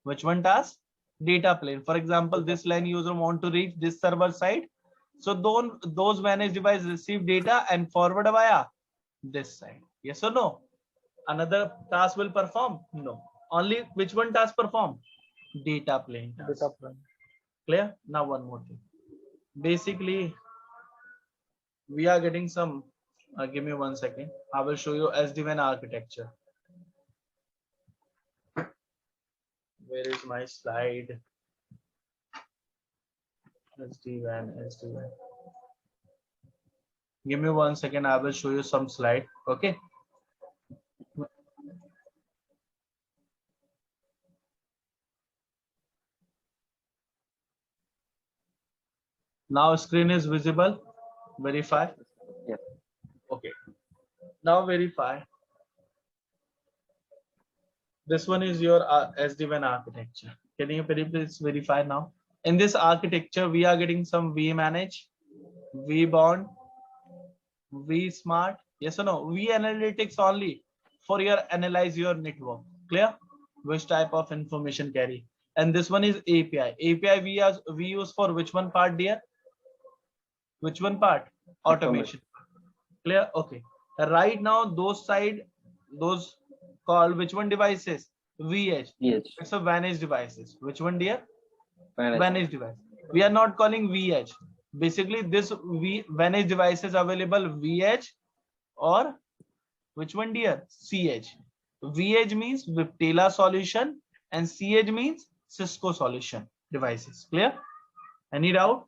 Which one task? Data plane. For example, this LAN user want to reach this server side. So those managed device receive data and forward via this side. Yes or no? Another task will perform? No. Only which one task perform? Data plane task. Data plan. Clear? Now one more thing. Basically, we are getting some. Give me 1 second. I will show you SD-WAN architecture. Where is my slide? SD-WAN. Give me 1 second. I will show you some slide. Okay. Now screen is visible. Verify. Yes. Okay. Now verify. This one is your SD-WAN architecture. Can you please verify now? In this architecture, we are getting some vManage, vBond, vSmart. Yes or no? vAnalytics only for your analyze your network. Clear? Which type of information carry? And this one is API. API we use for which one part, dear? Which one part? Automation. Clear? Okay. Right now, those called which one devices? VH. It's a managed devices. Which one, dear? Managed device. We are not calling VH. Basically, this managed devices available VH or which one, dear? CH. VH means Viptela solution and CH means Cisco solution devices. Clear? Any doubt?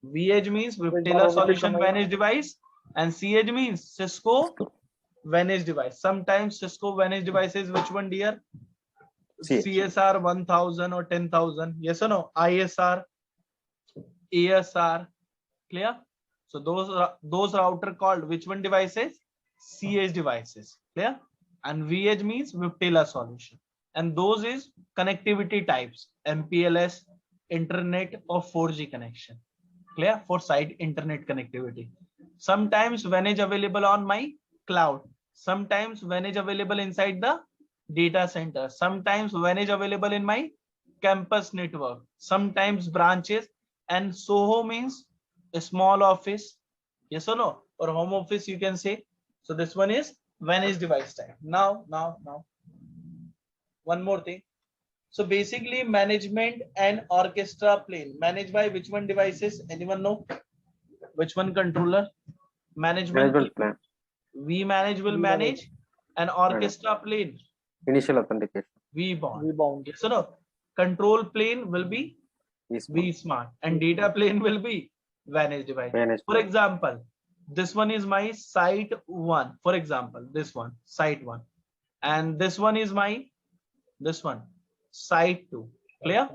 VH means Viptela solution managed device and CH means Cisco managed device. Sometimes Cisco managed devices, which one, dear? CSR 1000 or 10,000. Yes or no? ISR, ASR. Clear? So those router called which one devices? CH devices. Clear? And VH means Viptela solution. And those is connectivity types, MPLS, internet or 4G connection. Clear? For site internet connectivity. Sometimes manage available on my cloud. Sometimes manage available inside the data center. Sometimes manage available in my campus network. Sometimes branches. And SOHO means a small office. Yes or no? Or home office you can say. So this one is managed device type. Now. One more thing. So basically management and orchestra plane. Managed by which one devices? Anyone know? Which one controller? Management plan. vManage will manage and orchestra plane. Initial authentication. vBond. Yes or no? Control plane will be vSmart and data plane will be managed device. For example, this one is my site 1. For example, this one, site 1. And this one is my, this one, site 2. Clear?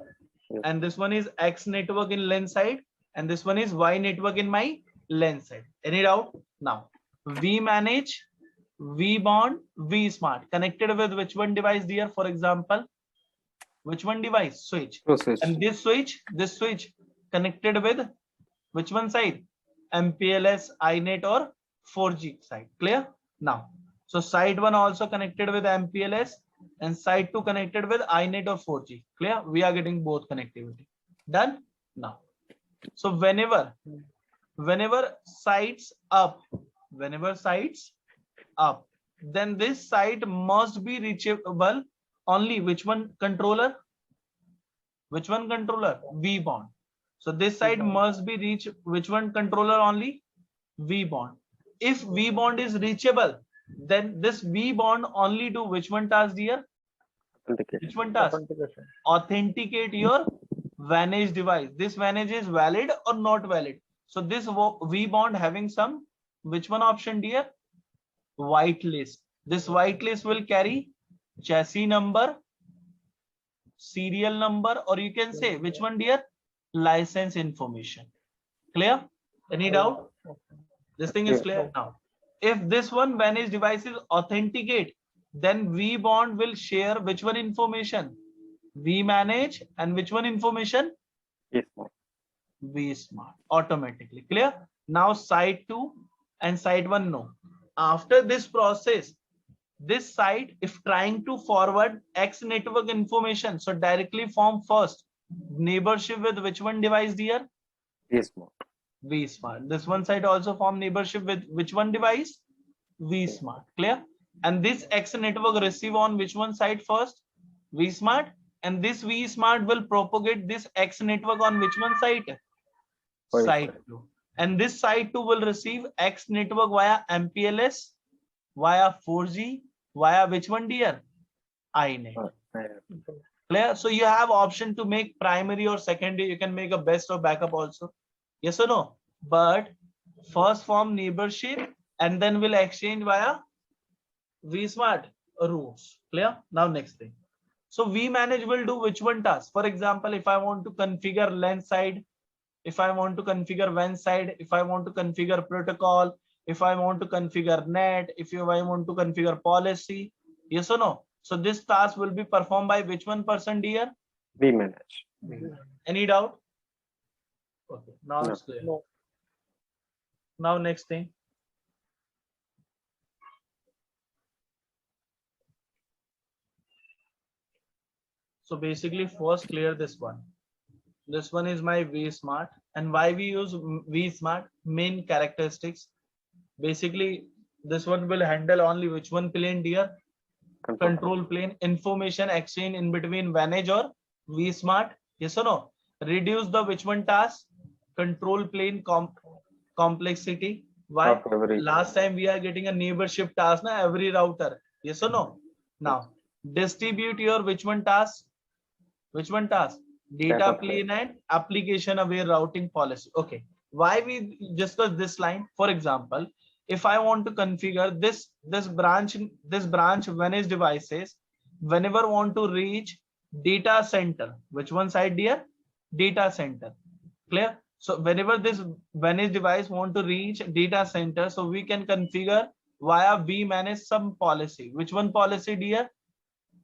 And this one is X network in LAN side and this one is Y network in my LAN side. Any doubt? Now V manage, V bond, V smart connected with which one device, dear? For example, which one device? Switch. Through switch. And this switch connected with which one side? MPLS, iNet or 4G side. Clear? Now, so side 1 also connected with MPLS and side 2 connected with iNet or 4G. Clear? We are getting both connectivity. Done? Now, so whenever sides up, then this side must be reachable only which one controller? Which one controller? V bond. So this side must be reached which one controller only? V bond. If V bond is reachable, then this V bond only do which one task, dear? Which one task? Authentication. Authenticate your vantage device. This vantage is valid or not valid. So this V bond having some which one option, dear? Whitelist. This whitelist will carry chassis number, serial number, or you can say which one, dear? License information. Clear? Any doubt? This thing is clear now. If this one vantage device is authenticate, then V bond will share which one information? V manage and which one information? Yes. V smart automatically. Clear? Now side 2 and side 1 no. After this process, this side if trying to forward X network information, so directly form first neighborship with which one device, dear? Yes. V smart. This one side also form neighborship with which one device? V smart. Clear? And this X network receive on which one side first? V smart. And this V smart will propagate this X network on which one side? Side 2. And this side 2 will receive X network via MPLS, via 4G, via which one, dear? iNet. Clear? So you have option to make primary or secondary. You can make a best or backup also. Yes or no? But first form neighborship and then we'll exchange via vSmart routes. Clear? Now next thing. So vManage will do which one task? For example, if I want to configure LAN side, if I want to configure WAN side, if I want to configure protocol, if I want to configure net, if I want to configure policy, yes or no? So this task will be performed by which one person, dear? vManage. Any doubt? Okay, now No. it's clear. No. Now next thing. So basically first clear this one. This one is my vSmart, and why we use vSmart? Main characteristics. Basically this one will handle only which one plane, dear? Control plane. Information exchange in between vantage or vSmart. Yes or no? Reduce the which one task? Control plane complexity. Why? Last time we are getting a neighborship task na every router. Yes or no? Now distribute your which one task? Which one task? Data plane and application aware routing policy. Okay. Why we discuss this line? For example, if I want to configure this branch manage devices, whenever want to reach data center, which one side, dear? Data center. Clear? So whenever this manage device want to reach data center, so we can configure via vManage some policy. Which one policy, dear?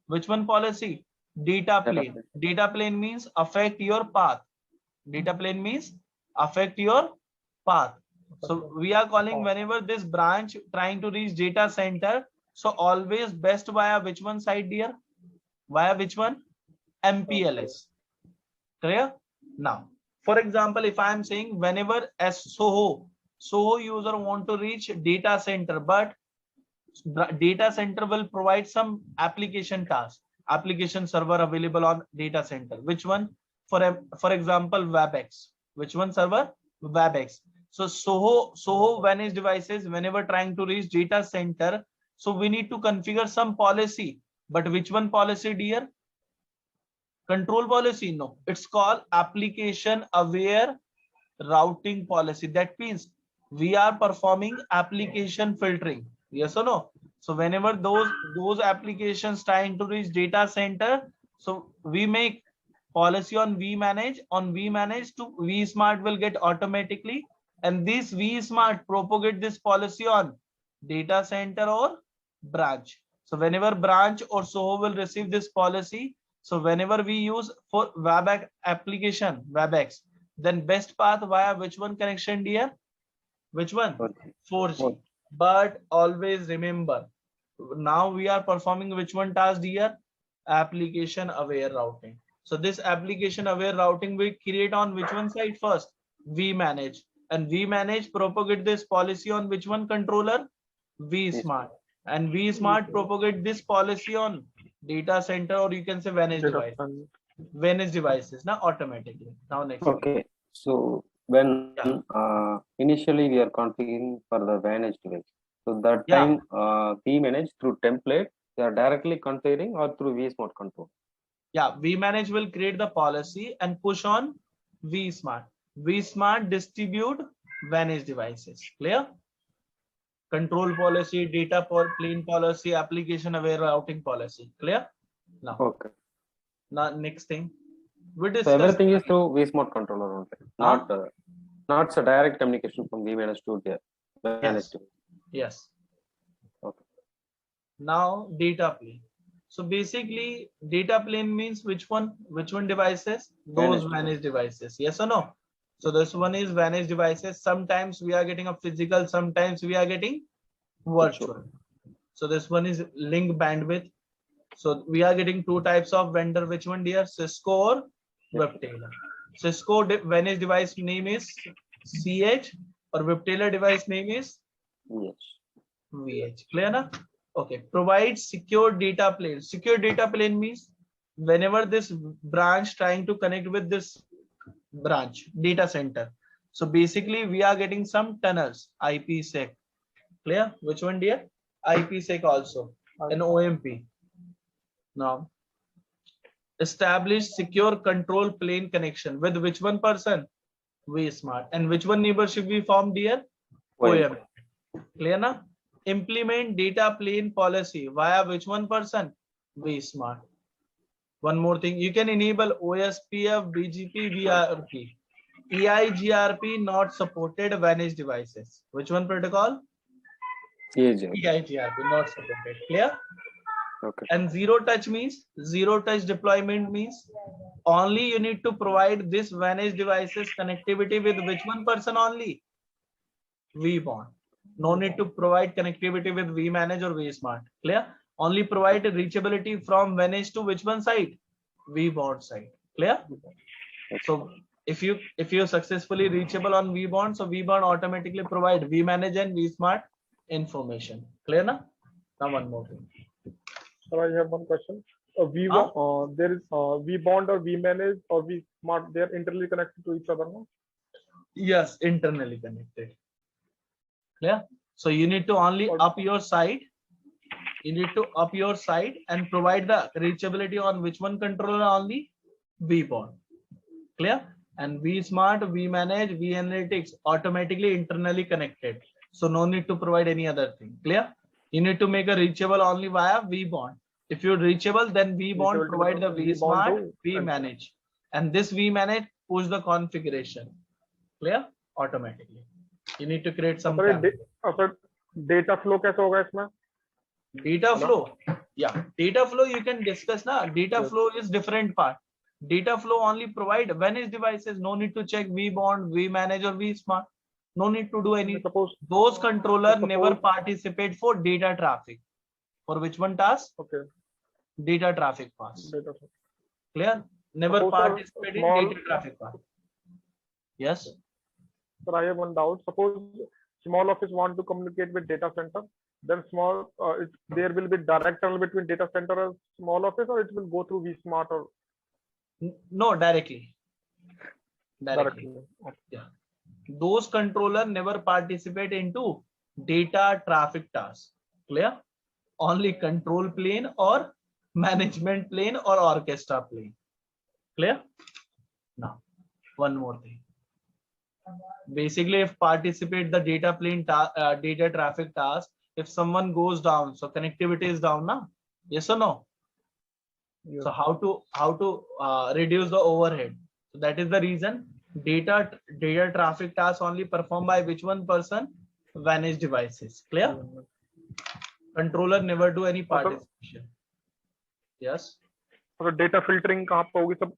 Which one policy? Data plane. Data plane means affect your path. Data plane means affect your path. So we are calling whenever this branch trying to reach data center, so always best via which one side, dear? Via which one? MPLS. Clear? Now, for example, if I am saying whenever as Soho user want to reach data center, but data center will provide some application task, application server available on data center. Which one? For example, WebEx. Which one server? WebEx. So Soho managed devices whenever trying to reach data center, so we need to configure some policy. But which one policy, dear? Control policy? No, it's called application aware routing policy. That means we are performing application filtering. Yes or no? So whenever those applications trying to reach data center, so we make policy on vmanage to vsmart will get automatically, and this vsmart propagate this policy on data center or branch. So whenever branch or Soho will receive this policy, so whenever we use for WebEx application, WebEx, then best path via which one connection, dear? Which one? 4G. But always remember, now we are performing which one task, dear? Application aware routing. So this application aware routing we create on which one side first? vmanage. And vmanage propagate this policy on which one controller? vsmart. And vsmart propagate this policy on data center, or you can say managed device. Managed devices now automatically. Now next. Okay. So when initially we are configuring for the managed device, so that time vmanage through template they are directly configuring or through vsmart control. Yeah, vmanage will create the policy and push on vsmart. vsmart distribute managed devices. Clear? Control policy, data plane policy, application aware routing policy. Clear? Now. Okay. Now next thing. We So everything is through vsmart controller only, not a direct communication from vmanage to the managed device. Yes. Okay. Now data plane. So basically data plane means which one devices? Those managed devices. Yes or no? So this one is managed devices. Sometimes we are getting a physical, sometimes we are getting virtual. So this one is link bandwidth. So we are getting two types of vendor. Which one, dear? Cisco or Webtailor. Cisco managed device name is CH, or Webtailor device name is VH. Clear na? Okay. Provide secure data plane. Secure data plane means whenever this branch trying to connect with this branch data center, so basically we are getting some tunnels, IPsec. Clear? Which one, dear? IPsec also, and OMP. Now establish secure control plane connection with which one person? vSmart. And which one neighbor should be formed, dear? OMP. Clear na? Implement data plane policy via which one person? vSmart. One more thing, you can enable OSPF, BGP, VRP. EIGRP not supported managed devices. Which one protocol? EIGRP not supported. Clear? Okay. And zero touch means, zero touch deployment means only you need to provide this managed devices connectivity with which one person only? vBond. No need to provide connectivity with vmanage or vSmart. Clear? Only provide reachability from manage to which one side? vBond side. Clear? So if you successfully reachable on vBond, so vBond automatically provide vmanage and vSmart information. Clear na? Now one more thing. So I have one question. There is vBond or vmanage or vSmart. They are internally connected to each other, no? Yes, internally connected. Clear? So you need to only up your side. You need to up your side and provide the reachability on which one controller only? vBond. Clear? And vSmart, vmanage, vanalytics automatically internally connected. So no need to provide any other thing. Clear? You need to make a reachable only via vBond. If you're reachable, then vBond provide the vSmart, vmanage. And this vmanage push the configuration. Clear? Automatically. You need to create some data flow कैसे होगा इसमें? Data flow, yeah, data flow you can discuss now. Data flow is different part. Data flow only provide managed devices. No need to check vBond, vmanage or vSmart. No need to do any. Those controller never participate for data traffic. For which one task? Okay. Data traffic pass. Clear? Never participate in data traffic pass. Yes. Sir, I have one doubt. Suppose small office want to communicate with data center, then there will be direct tunnel between data center and small office, or it will go through vSmart or? No, directly. Okay. Yeah. Those controller never participate into data traffic task. Clear? Only control plane or management plane or orchestra plane. Clear? Now, one more thing. Basically, if participate the data plane data traffic task, if someone goes down, so connectivity is down now. Yes or no? Yes. So how to reduce the overhead? So that is the reason data traffic tasks only performed by which one person? Managed devices. Clear? Controller never do any participation. Yes. तो data filtering कहाँ पर होगी? सब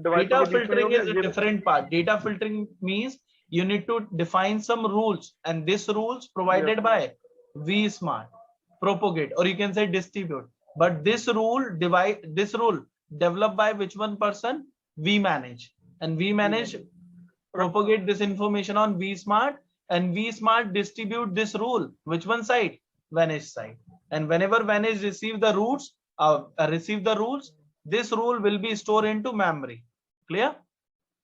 device Data के बीच में filtering होगी? is a different part. Data filtering means you need to define some rules, and this rules provided by vSmart, propagate, or you can say distribute. But this rule developed by which one person? vManage, and vManage propagate this information on vSmart, and vSmart distribute this rule. Which one side? Vantage side. And whenever Vantage receive the rules, this rule will be stored into memory. Clear?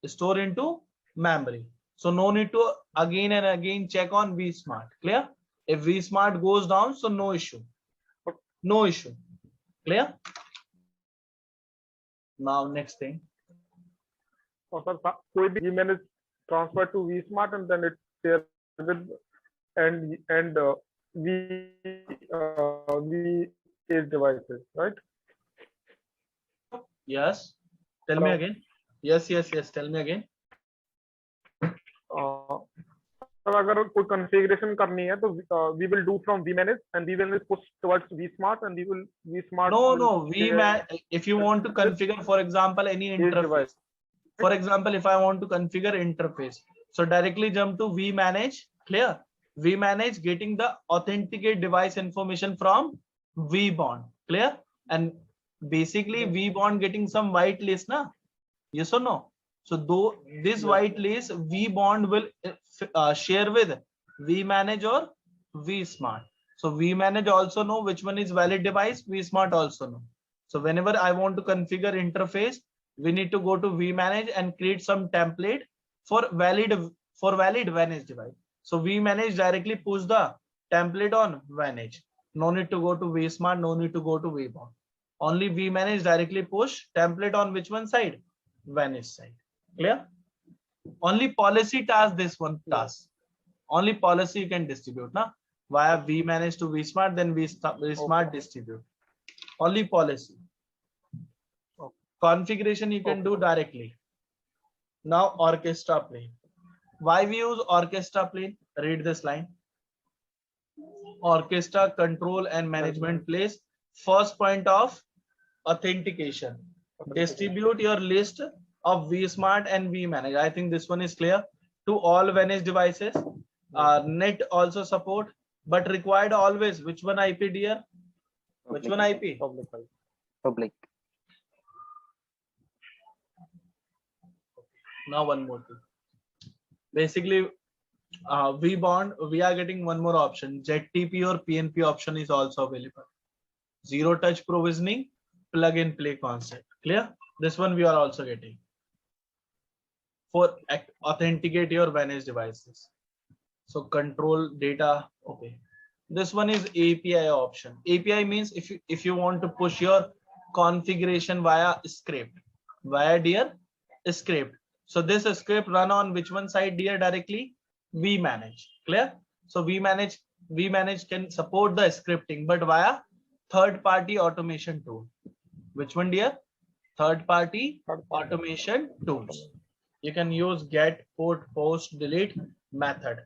Store into memory. So no need to again and again check on vSmart. Clear? If vSmart goes down, so no issue. No issue. Clear? Now next thing. और sir कोई भी मैंने transfer to we smart and then it share with and we is devices, right? Yes. Tell me again. Yes. Tell me again. Sir अगर कोई configuration करनी है तो we will do from vManage and vManage push towards vSmart and vSmart No. If you want to configure, for example, any interface. For example, if I want to configure interface, so directly jump to vManage. Clear? vManage getting the authenticate device information from vBond. Clear? And basically vBond getting some whitelist, na? Yes or no? So though this whitelist vBond will share with vManage or vSmart. So vManage also know which one is valid device. vSmart also know. So whenever I want to configure interface, we need to go to vManage and create some template for valid Vantage device. So vManage directly push the template on Vantage. No need to go to vSmart, no need to go to vBond. Only vManage directly push template on which one side? Vantage side. Clear? Only policy task this one task. Only policy you can distribute na via vManage to vSmart, then vSmart distribute. Only policy. Configuration you can do directly. Now orchestra plane. Why we use orchestra plane? Read this line. Orchestra control and management place. First point of authentication. Distribute your list of vSmart and vManage. I think this one is clear to all Vantage devices. Net also support, but required always which one IP, dear? Which one IP? Public. Now one more thing. Basically, vBond, we are getting one more option. ZTP or PNP option is also available. Zero touch provisioning, plug and play concept. Clear? This one we are also getting for authenticate your Vantage devices. So control data. Okay. This one is API option. API means if you want to push your configuration via script, dear script. So this script run on which one side, dear? Directly vManage. Clear? So vManage can support the scripting, but via third-party automation tool. Which one, dear? Third-party automation tools. You can use get, put, post, delete method.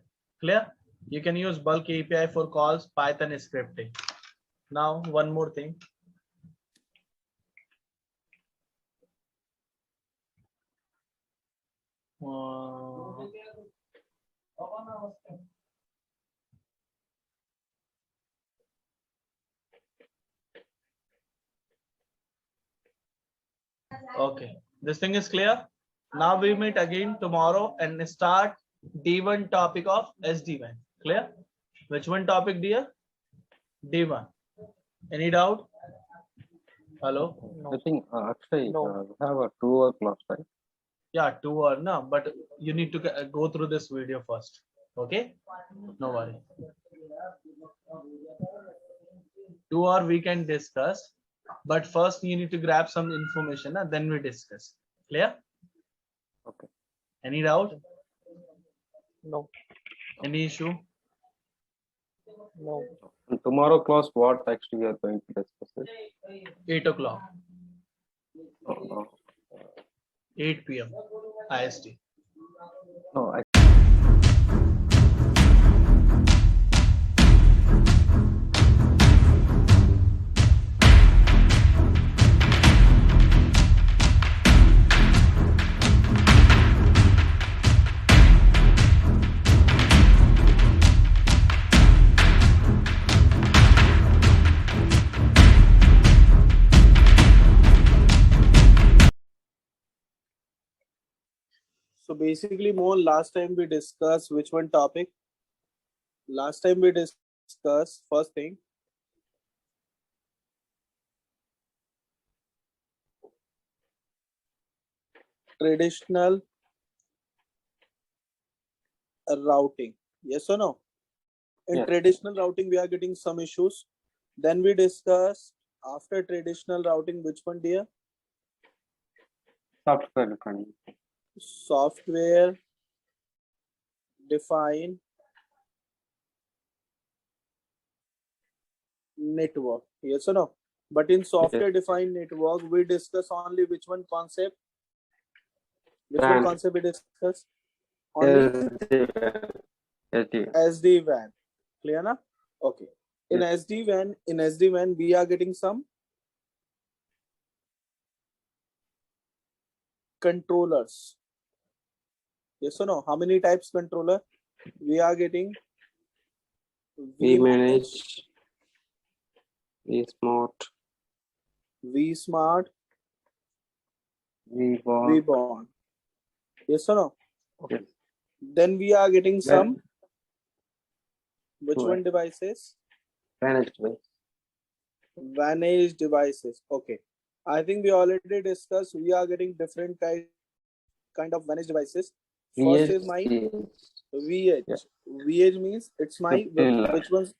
Clear? You can use bulk API for calls, Python scripting. Now one more thing. Okay, this thing is clear. Now we meet again tomorrow and start D1 topic of SD-WAN. Clear? Which one topic, dear? D1. Any doubt? Hello? I think actually we have a 2-hour class, right? Yeah, 2 hours now, but you need to go through this video first. Okay? No worry. 2 hours we can discuss, but first you need to grab some information, then we discuss. Clear? Okay. Any doubt? No. Any issue? No. And tomorrow class, what actually we are going to discuss? 8 o'clock. 8 p.m. IST. No, So basically, more last time we discussed which one topic? Last time we discussed first thing. Traditional routing. Yes or no? In yes. traditional routing, we are getting some issues. Then we discussed after traditional routing, which one, dear? Software defined. Software defined network. Yes or no? But in software defined network, we discuss only which one concept? Which one concept we discuss? Only SD-WAN. Clear na? Okay. In SD-WAN, we are getting some controllers. Yes or no? How many types controller? We are getting vManage, vSmart, vSmart, vBond. vBond. Yes or no? Okay. Then we are getting some which Right. one devices? Managed device. Managed devices. Okay. I think we already discussed. We are getting different kind of managed devices. First is my VH. Yeah. VH means it's my which one's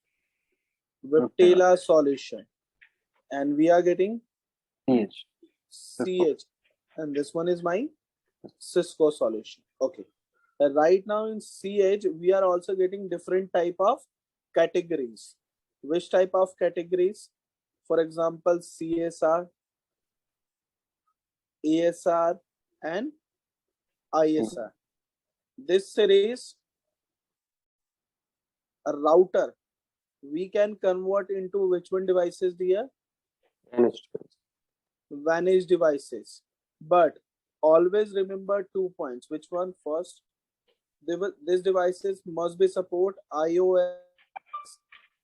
Viptela solution, and we are getting CH. CH, and this one is my Cisco solution. Okay. Right now in CH, we are also getting different type of categories. Which type of categories? For example, CSR, ASR, and ISR. This series, a router, we can convert into which one devices, dear? Managed device. Managed devices. But always remember 2 points. Which one? First, these devices must be support iOS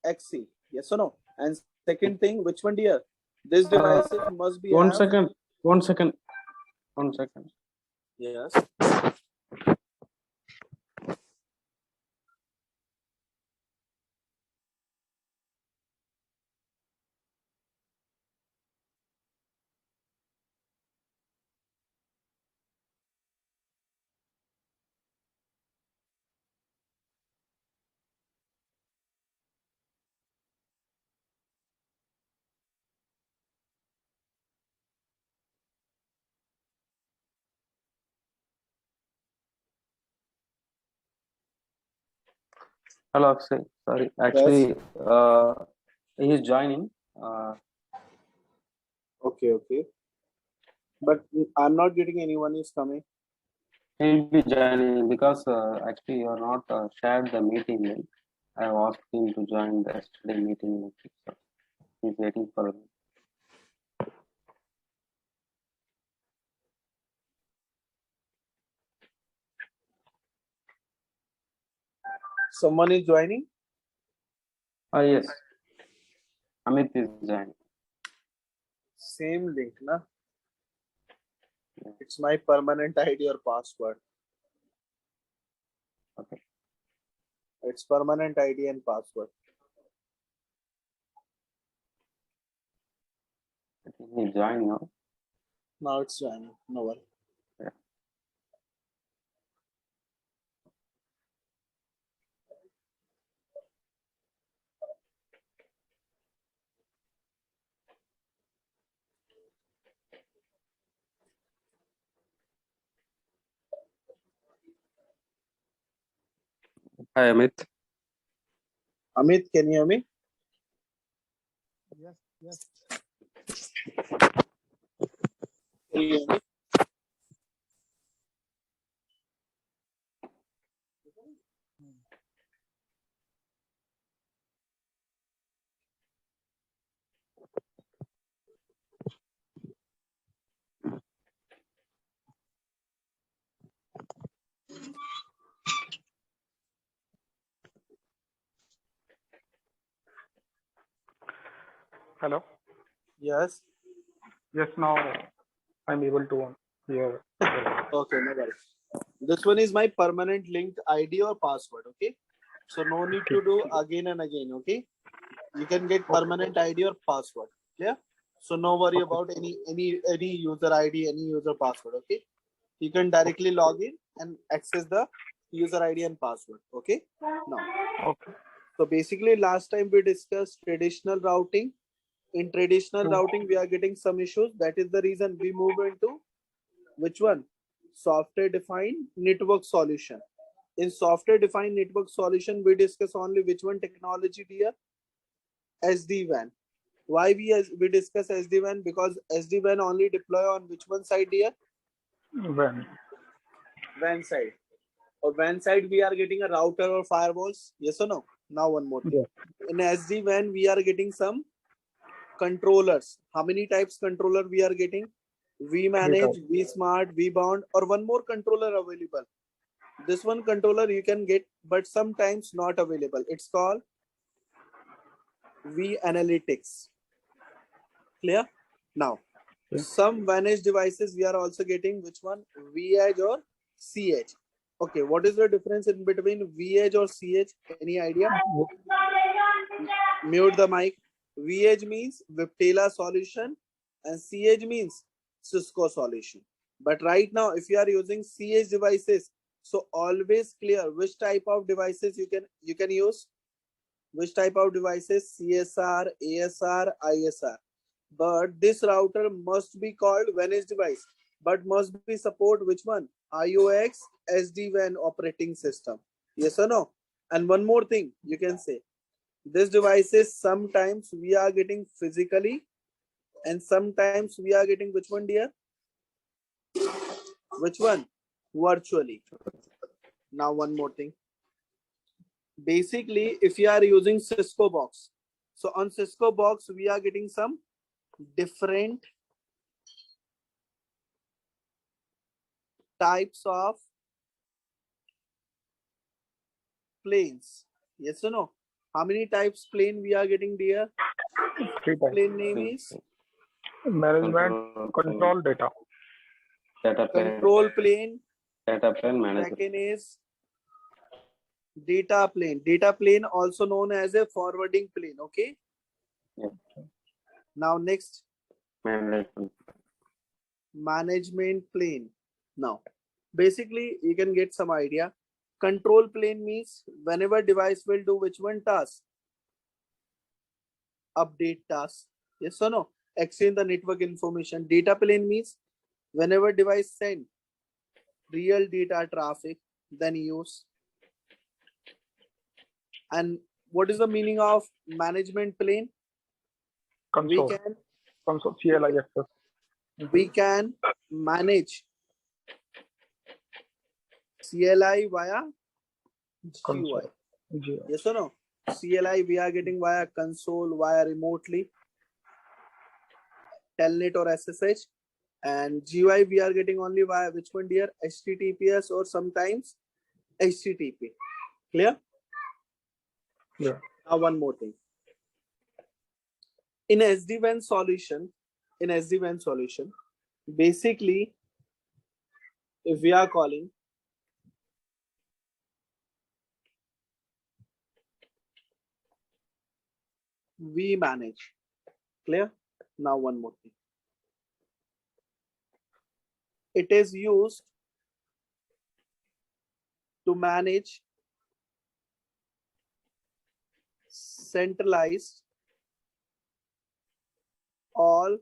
XE. Yes or no? And second thing, which one, dear? This devices must be One second. Yes. Hello, Akshay. Sorry. Actually, he is joining. Okay. But I'm not getting anyone is coming. He'll be joining because actually you are not shared the meeting link. I have asked him to join the yesterday meeting link. So he's waiting for me. Someone is joining? Yes. Amit is joining. Same link, na? It's my permanent ID or password. Okay. It's permanent ID and password. I think he joined now. Now it's joining. No worry. Yeah. Hi, Amit. Amit, can you hear me? Yes. Can you hear me? Hello. Yes. Yes, now I'm able to hear. Okay, no worries. This one is my permanent linked ID or password. Okay. So no need to do again and again. Okay. You can get permanent ID or password. Clear? So no worry about any user ID, any user password. Okay. You can directly log in and access the user ID and password. Okay. Now. Okay. So basically, last time we discussed traditional routing. In traditional routing, we are getting some issues. That is the reason we move into which one? Software defined network solution. In software defined network solution, we discuss only which one technology, dear? SD-WAN. Why we discuss SD-WAN? Because SD-WAN only deploy on which one side, dear? When? WAN side. Or WAN side, we are getting a router or firewalls. Yes or no? Now one more thing. Yes. In SD-WAN, we are getting some controllers. How many types controller we are getting? vManage, vSmart, vBound, or one more controller available. This one controller you can get, but sometimes not available. It's called vAnalytics. Clear? Now, some managed devices we are also getting which one? vEdge or cEdge. Okay, what is the difference in between vEdge or cEdge? Any idea? Mute the mic. vEdge means Viptela solution and cEdge means Cisco solution. But right now, if you are using cEdge devices, so always clear which type of devices you can use. Which type of devices? CSR, ASR, ISR. But this router must be called managed device, but must be support which one? IOX SD-WAN operating system. Yes or no? And one more thing you can say. This devices sometimes we are getting physically and sometimes we are getting which one, dear? Which one? Virtually. Now one more thing. Basically, if you are using Cisco box, so on Cisco box we are getting some different types of planes. Yes or no? How many types plane we are getting, dear? 3 times. Plane name is Management, control, data. Data plane. control plane. Data plane management. Second is data plane. Data plane also known as a forwarding plane. Okay. Yeah. Now next, Management. management plane. Now, basically you can get some idea. Control plane means whenever device will do which one task? Update task. Yes or no? Exchange the network information. Data plane means whenever device send real data traffic, then use. And what is the meaning of management plane? Console. Console, CLI access. We can manage CLI via GUI. Yes or no? CLI we are getting via console, via remotely, telnet or SSH, and GUI we are getting only via which one, dear? HTTPS or sometimes HTTP. Clear? Yeah. Now one more thing. In SD-WAN solution, basically, if we are calling vManage. Clear? Now one more thing. It is used to manage centralized all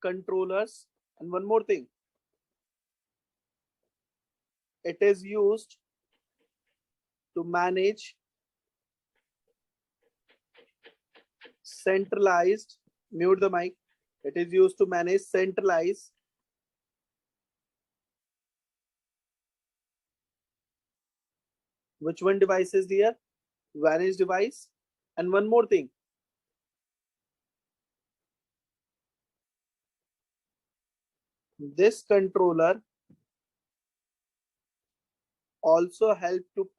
controllers. And one more thing. It is used to manage centralized, mute the mic. It is used to manage centralized which one device is there? Managed device. And one more thing. This controller also help to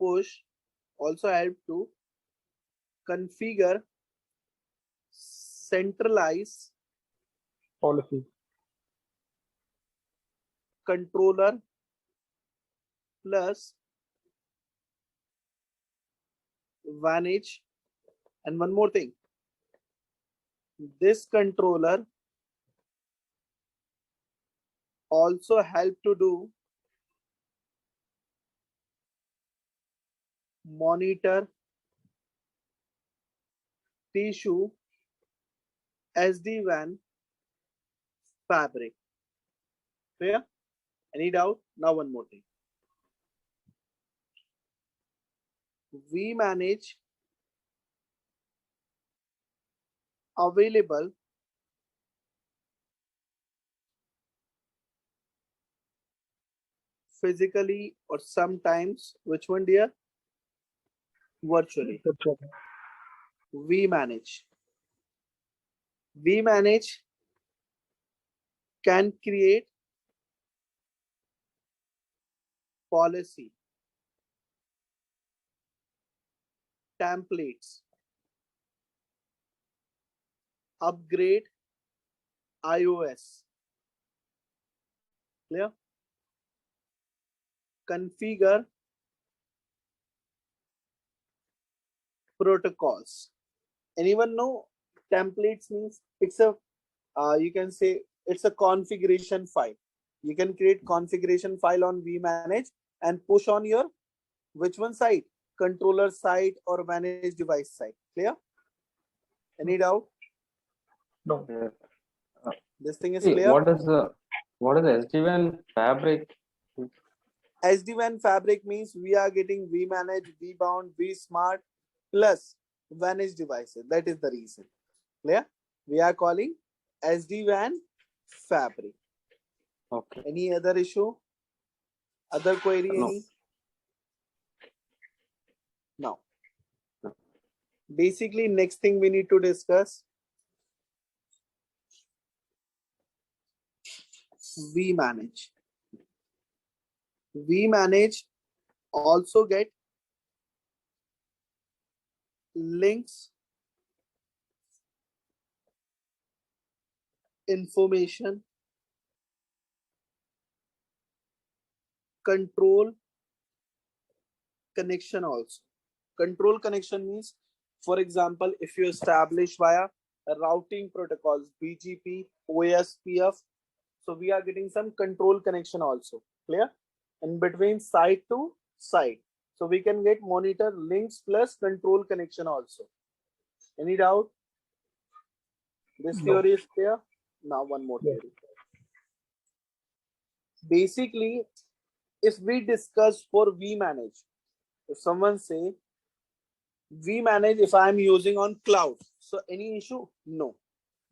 configure centralized Policy. controller plus manage. And one more thing, this controller also help to do monitor tissue Sdwan fabric. Clear? Any doubt? Now one more thing. We manage available physically or sometimes, which one dear? Virtually. We manage. We manage can create policy, templates, upgrade iOS. Clear? Configure protocols. Anyone know templates means? It's a you can say it's a configuration file. You can create configuration file on vManage and push on your which one side? Controller side or manage device side. Clear? Any doubt? No. This thing is See, clear. what is the Sdwan fabric? SD-WAN fabric means we are getting vManage, vBound, vSmart plus manage devices. That is the reason. Clear? We are calling SD-WAN fabric. Okay. Any other issue? Other query? No. Any? No. No. Basically, next thing we need to discuss. vManage. vManage also get links, information, control connection also. Control connection means, for example, if you establish via routing protocols, BGP, OSPF, so we are getting some control connection also. Clear? In between site to site. So we can get monitor links plus control connection also. Any doubt? This theory is clear. Now one more theory. Basically, if we discuss for vManage, if someone say vManage, if I am using on cloud, so any issue? No.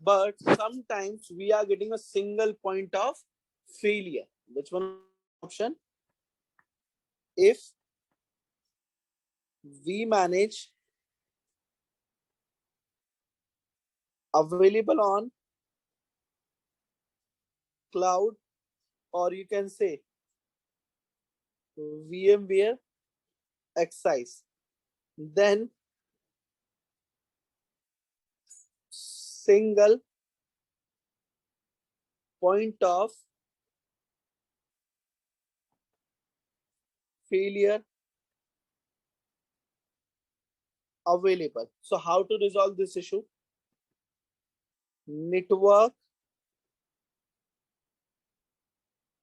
But sometimes we are getting a single point of failure. Which one option? If vManage available on cloud, or you can say VMware Exercise, then single point of failure available. So how to resolve this issue? Network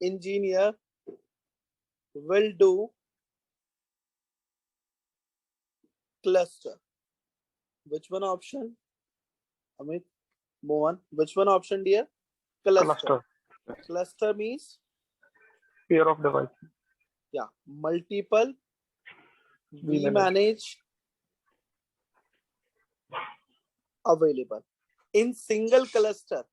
engineer will do cluster. Which one option? Amit, Mohan, which one option, dear? Cluster. Cluster means? Pair of device. Yeah, multiple vManage available. In single cluster,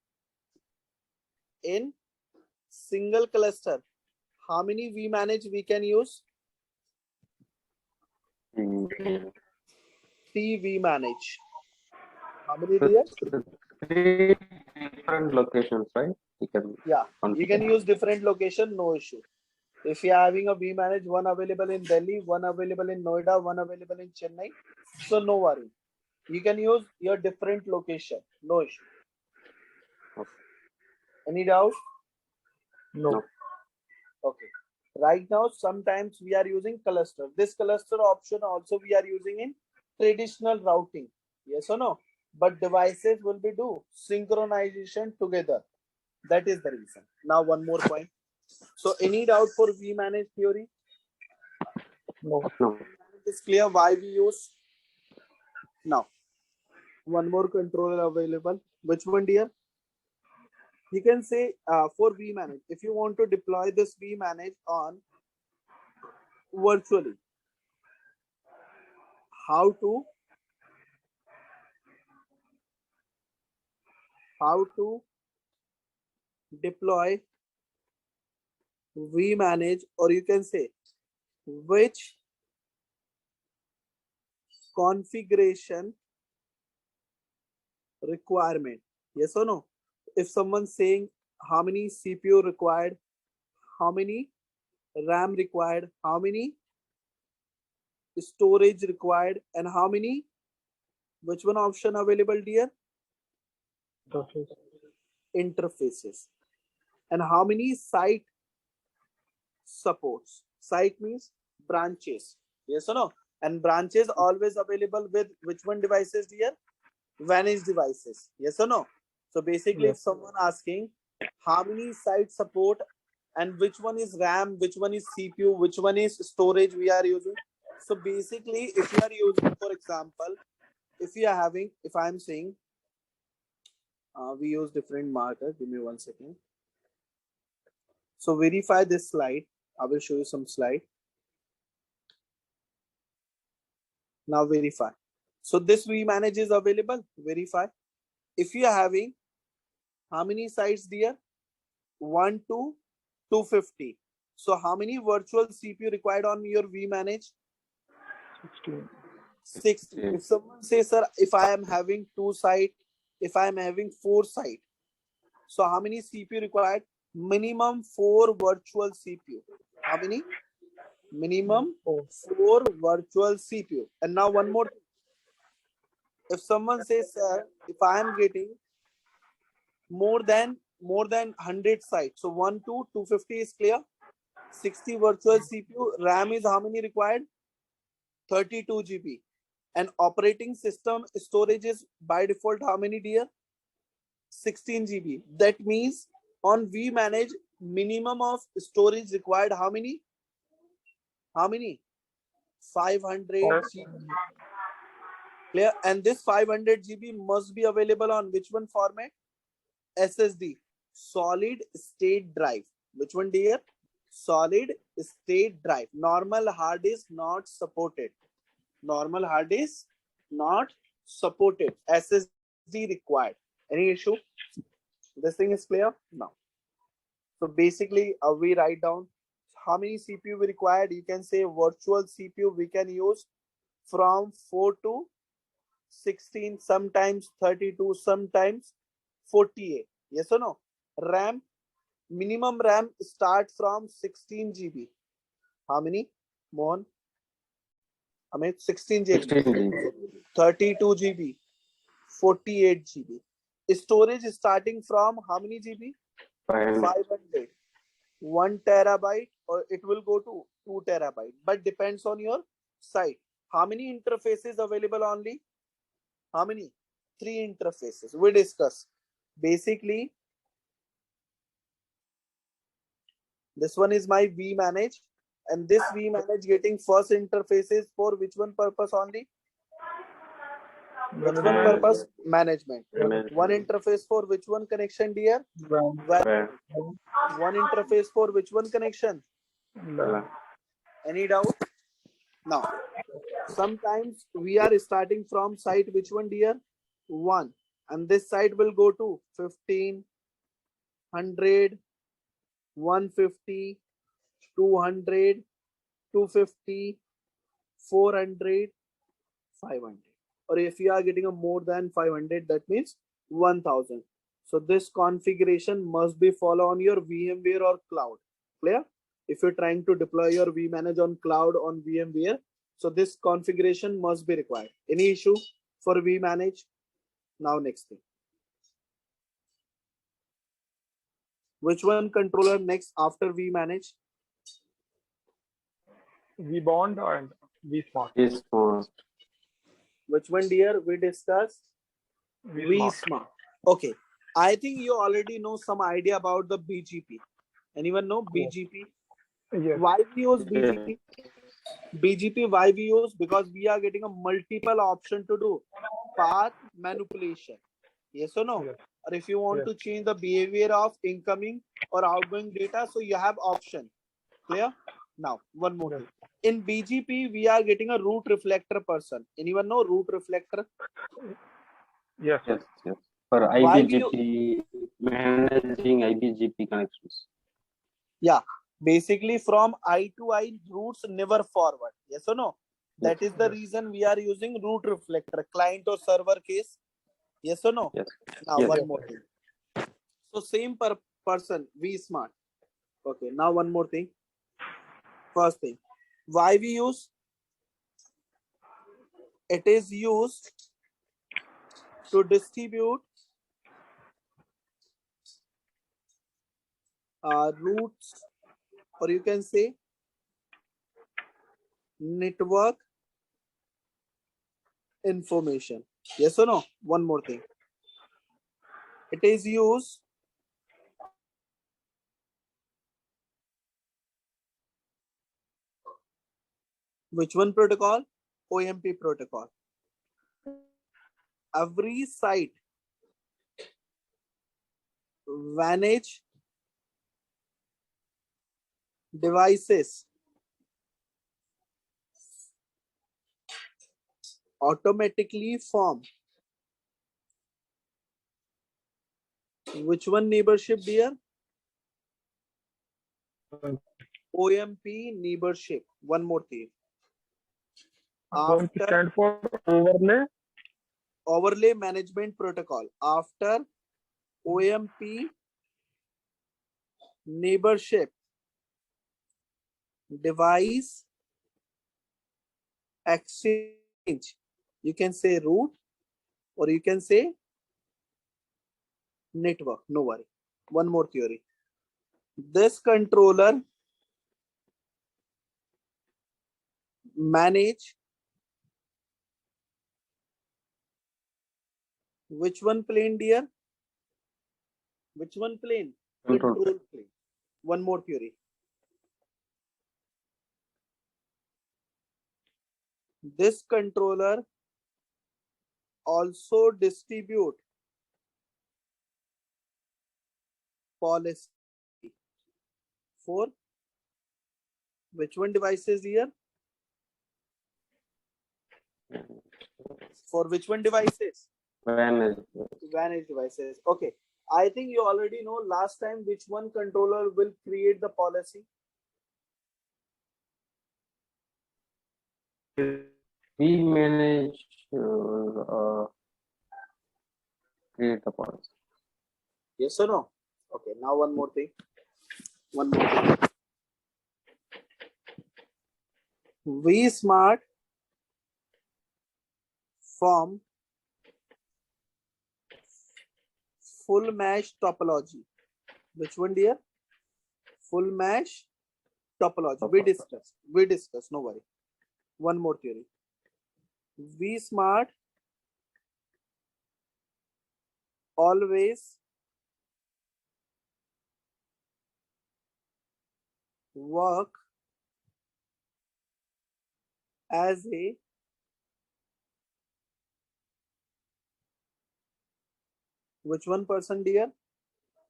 how many vManage we can use? 3 vManage. How many dear? 3 different locations, right? You can use different location, no issue. If you are having a vManage, one available in Delhi, one available in Noida, one available in Chennai, so no worry. You can use your different location. No issue. Any doubt? No. Okay. Right now, sometimes we are using cluster. This cluster option also we are using in traditional routing. Yes or no? But devices will be do synchronization together. That is the reason. Now one more point. So any doubt for vManage theory? No. It's clear why we use. Now one more controller available. Which one, dear? You can say for vManage. If you want to deploy this vManage on virtually, how to deploy vManage, or you can say which configuration requirement. Yes or no? If someone's saying how many CPU required, how many RAM required, how many storage required, and how many, which one option available, dear? Interfaces. And how many site supports? Site means branches. Yes or no? And branches always available with which one devices, dear? Managed devices. Yes or no? So basically, Yes. if someone asking how many site support and which one is RAM, which one is CPU, which one is storage we are using. So basically, if you are using, for example, if you are having, if I am saying, we use different markers. Give me 1 second. So verify this slide. I will show you some slide. Now verify. So this vManage is available. Verify. If you are having how many sites, dear? 1 to 250. So how many virtual CPU required on your vManage? 16. 60. If someone says, sir, if I am having 2 site, if I am having 4 site, so how many CPU required? Minimum 4 virtual CPU. How many? Minimum 4 virtual CPU. And now one more. If someone says, sir, if I am getting more than 100 sites, so 1 to 250 is clear. 60 virtual CPU. RAM is how many required? 32 GB. And operating system storage is by default how many, dear? 16 GB. That means on vManage, minimum of storage required how many? How many? 500 GB. Clear? And this 500 GB must be available on which one format? SSD, solid state drive. Which one, dear? Solid state drive. Normal hard disk not supported. Normal hard disk not supported. SSD required. Any issue? This thing is clear now. So basically, we write down how many CPU we required. You can say virtual CPU we can use from 4 to 16, sometimes 32, sometimes 48. Yes or no? RAM, minimum RAM start from 16 GB. How many? Mohan? I mean 16 GB. 32 GB. 48 GB. Storage starting from how many GB? 500. 1 terabyte, or it will go to 2 terabyte, but depends on your site. How many interfaces available only? How many? 3 interfaces. We discuss. Basically, this one is my vManage, and this vManage getting first interfaces for which one purpose only? Which one purpose? Management. One interface for which one connection, dear? One interface for which one connection? Any doubt? Now, sometimes we are starting from site which one, dear? 1. And this site will go to 15, 100, 150, 200, 250, 400, 500. Or if you are getting a more than 500, that means 1000. So this configuration must be follow on your VMware or cloud. Clear? If you're trying to deploy your vManage on cloud on VMware, so this configuration must be required. Any issue? for vManage. Now next thing. Which one controller next after vManage? vBond and vSmart. Is for Which one, dear? We discussed vSmart. vSmart. Okay. I think you already know some idea about the BGP. Anyone know BGP? Yes. Why we use BGP? BGP, why we use? Because we are getting a multiple option to do path manipulation. Yes or no? Yes. Or if you want Yes. to change the behavior of incoming or outgoing data, so you have option. Clear? Now, one more Yes. thing. In BGP, we are getting a root reflector person. Anyone know root reflector? Yes. yes, yes. For Why we IBGP, managing IBGP connections. Yeah, basically from I to I, routes never forward. Yes or no? That is the Yes. reason we are using root reflector, client or server case. Yes or no? Yes. Now Yes. one more thing. So same person, vSmart. Okay, now one more thing. First thing, why we use? It is used to distribute routes, or you can say network information. Yes or no? One more thing. It is used which one protocol? OMP protocol. Every site manage devices automatically form which one neighborship, dear? OMP neighborship. One more thing. OMP After stand for overlay. overlay management protocol. After OMP neighborship device exchange. You can say root or you can say network. No worry. One more theory. This controller manage which one plane, dear? Which one plane? Control. Control plane. One more theory. This controller also distribute policy for which one devices here? For which one devices? Manage. Manage devices. Okay. I think you already know last time which one controller will create the policy. We manage create a policy. Yes or no? Okay. Now one more thing. One more thing. vSmart form full mesh topology. Which one, dear? Full mesh topology. We discuss. No worry. One more theory. vSmart always work as a which one person, dear?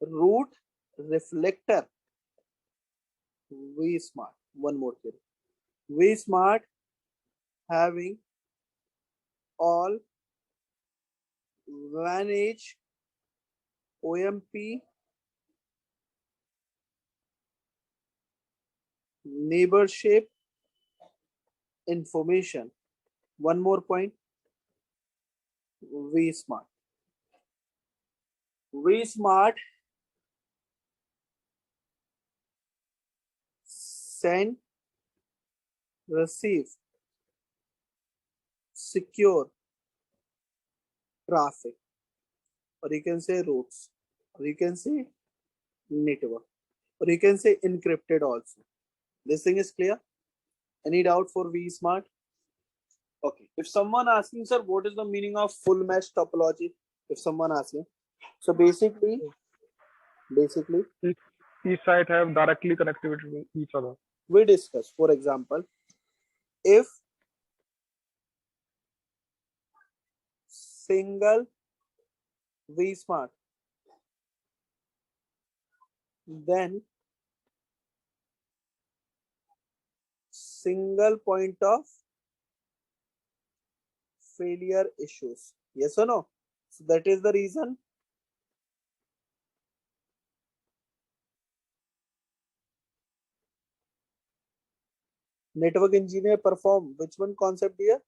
Root reflector. vSmart. One more theory. vSmart having all manage OMP neighborship information. One more point. vSmart. vSmart send, receive, secure traffic, or you can say routes, or you can say network, or you can say encrypted also. This thing is clear? Any doubt for vSmart? Okay. If someone asking, sir, what is the meaning of full mesh topology? If someone asking, so basically, Each site have directly connectivity to each other. we discuss, for example, if single vSmart, then single point of failure issues. Yes or no? So that is the reason network engineer perform which one concept here?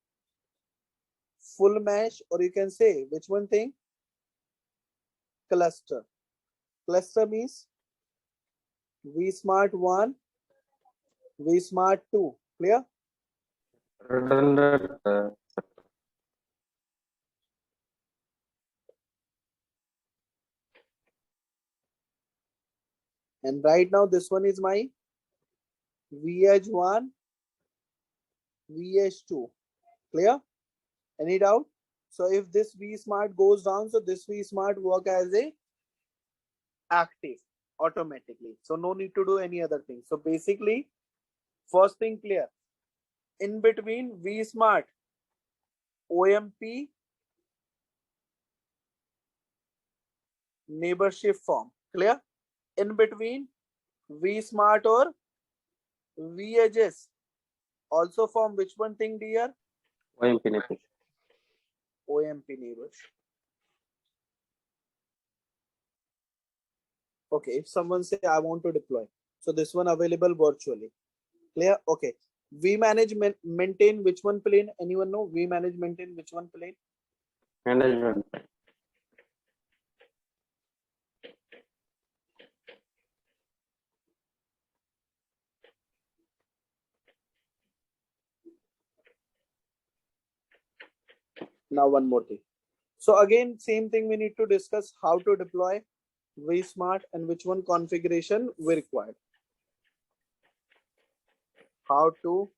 Full mesh, or you can say which one thing? Cluster. Cluster means vSmart 1, vSmart 2. Clear? Redundant. And right now this one is my VH1, VH2. Clear? Any doubt? So if this vSmart goes down, so this vSmart work as a active automatically. So no need to do any other thing. So basically, first thing clear. In between vSmart, OMP, neighborship form. Clear? In between vSmart or VHS also form which one thing, dear? OMP network. OMP neighbors. Okay, if someone say I want to deploy, so this one available virtually. Clear? Okay. We manage maintain which one plane? Anyone know? We manage maintain which one plane? Management. Now one more thing. So again, same thing we need to discuss how to deploy vSmart and which one configuration we require. How to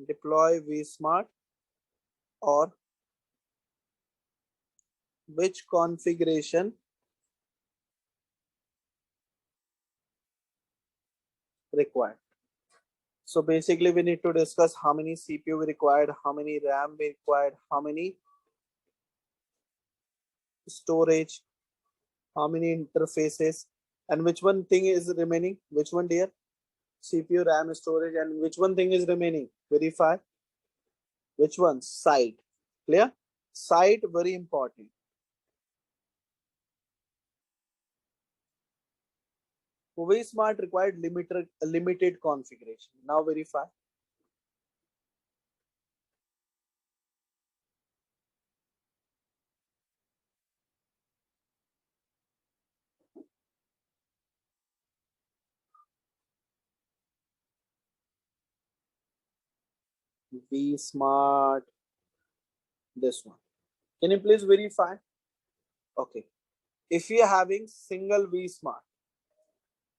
deploy vSmart or which configuration required. So basically we need to discuss how many CPU we required, how many RAM we required, how many storage, how many interfaces, and which one thing is remaining. Which one, dear? CPU, RAM, storage, and which one thing is remaining? Verify. Which one? Site. Clear? Site, very important. vSmart required limited configuration. Now verify. vSmart, this one. Can you please verify? Okay. If you are having single vSmart,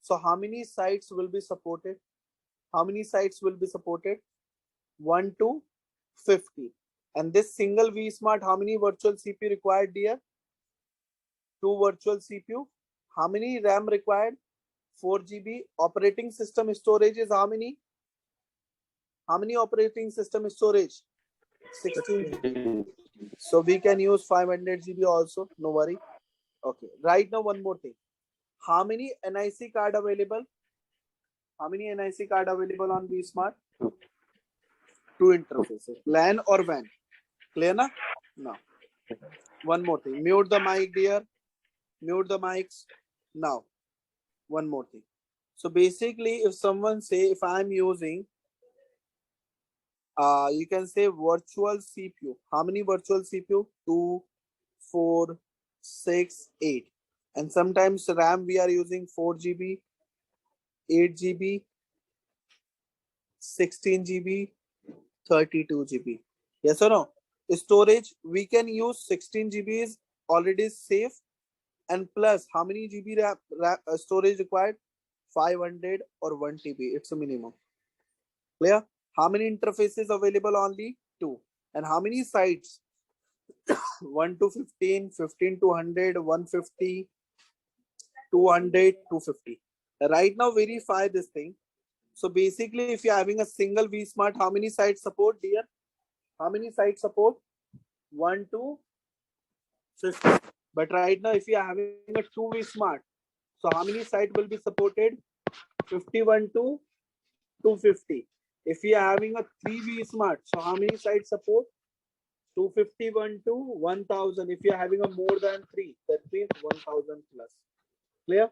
so how many sites will be supported? How many sites will be supported? 1 to 50. And this single vSmart, how many virtual CPU required, dear? 2 virtual CPU. How many RAM required? 4 GB. Operating system storage is how many? How many operating system storage? 16 GB. So we can use 500 GB also. No worry. Okay. Right now, one more thing. How many NIC card available? How many NIC card available on vSmart? 2 interfaces. LAN or WAN? Clear na? Now. One more thing. Mute the mic, dear. Mute the mics. Now. One more thing. So basically, if someone say, if I'm using, you can say virtual CPU. How many virtual CPU? 2, 4, 6, 8. And sometimes RAM we are using 4 GB, 8 GB, 16 GB, 32 GB. Yes or no? Storage, we can use 16 GB is already safe, and plus how many GB storage required? 500 or 1 TB, it's a minimum. Clear? How many interfaces available? Only 2. And how many sites? 1 to 15, 15 to 100, 150, 200, 250. Right now verify this thing. So basically, if you're having a single vSmart, how many sites support, dear? How many sites support? 1 to 50. But right now, if you're having a 2 vSmart, so how many sites will be supported? 51 to 250. If you are having a 3 vSmart, so how many sites support? 251 to 1000. If you are having a more than 3, that means 1000 plus. Clear?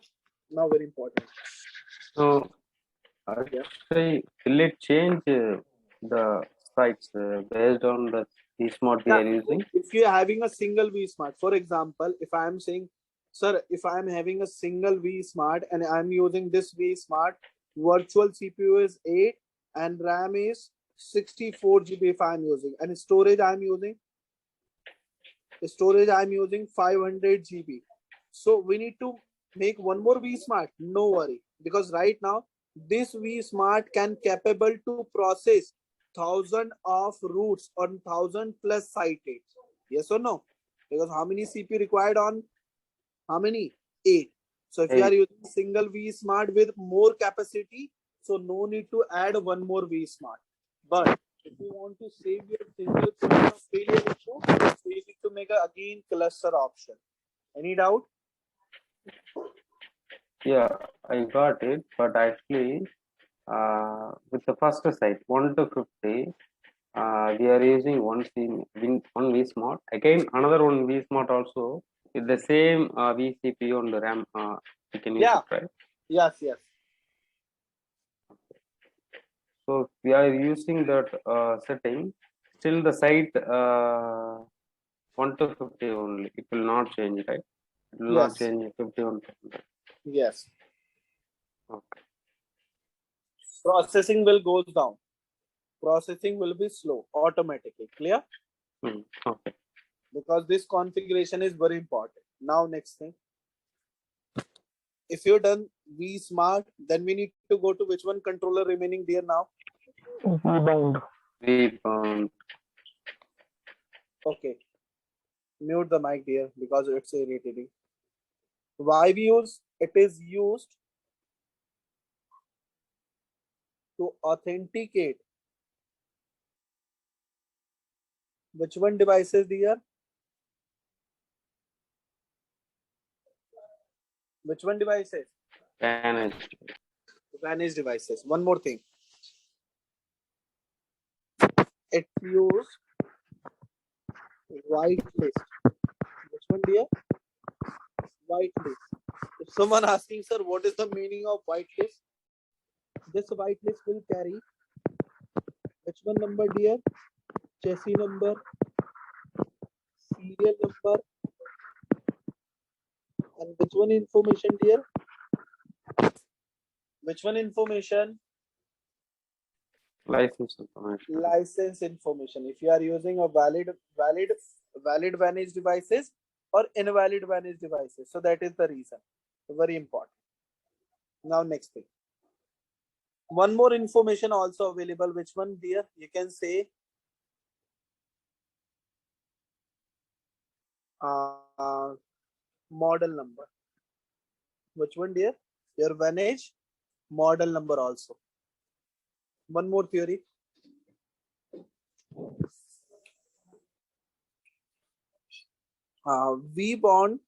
Now very important. So, Yeah. actually, will it change the sites based on the vSmart we Yeah. are using? If you are having a single vSmart, for example, if I am saying, sir, if I am having a single vSmart and I am using this vSmart, virtual CPU is 8 and RAM is 64 GB if I am using, and storage I am using 500 GB. So we need to make one more vSmart. No worry, because right now this vSmart can capable to process 1000 of routes on 1000 plus cited. Yes or no? Because how many CPU required on how many? 8. So if you are 8. using single vSmart with more capacity, so no need to add one more vSmart. But if you want to save your single point of failure issue, so you need to make a again cluster option. Any doubt? Yeah, I got it. But actually, with the first site, 1 to 50, we are using one vSmart. Again, another one vSmart also with the same vCPU and the RAM. We can use Yeah. it, right? Yes, yes. So if we are using that setting, still the site 1 to 50 only. It will not change, right? It will not Yes. change 51 to 100. Yes. Okay. Processing will goes down. Processing will be slow automatically. Clear? Okay. Because this configuration is very important. Now next thing. If you're done vSmart, then we need to go to which one controller remaining there now? Vbound. Vbound. Okay. Mute the mic dear because it's irritating. Why we use? It is used to authenticate which one devices dear? Which one devices? Managed. Managed devices. One more thing. It used whitelist. Which one dear? Whitelist. If someone asking, sir, what is the meaning of whitelist? This whitelist will carry which one number dear? Chassis number, serial number, and which one information dear? Which one information? License information. License information. If you are using a valid managed devices or invalid managed devices, so that is the reason. Very important. Now next thing. One more information also available. Which one dear? You can say model number. Which one dear? Your manage model number also. One more theory. vBond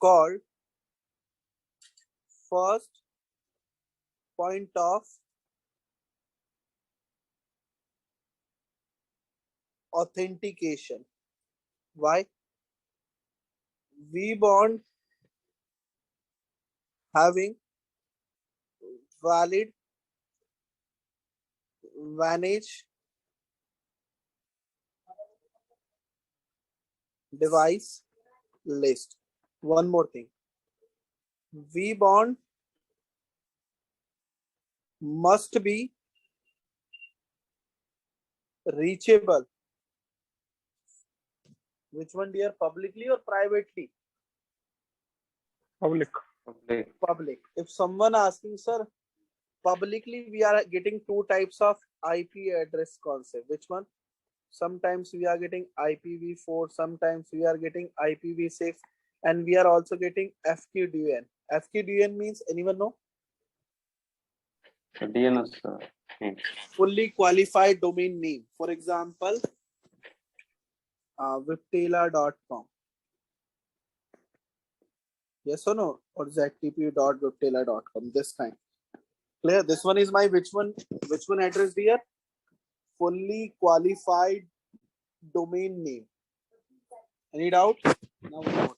called first point of authentication. Why? vBond having valid manage device list. One more thing. vBond must be Reachable. Which one, dear? Publicly or privately? Public. Okay. Public. If someone asking, sir, publicly we are getting two types of IP address concept. Which one? Sometimes we are getting IPv4, sometimes we are getting IPv6, and we are also getting FQDN. FQDN means, anyone know? DNS name. Fully qualified domain name. For example, viptela.com. Yes or no? Or ztp.viptela.com. This kind. Clear? This one is my which one address, dear? Fully qualified domain name. Any doubt? Now we know it.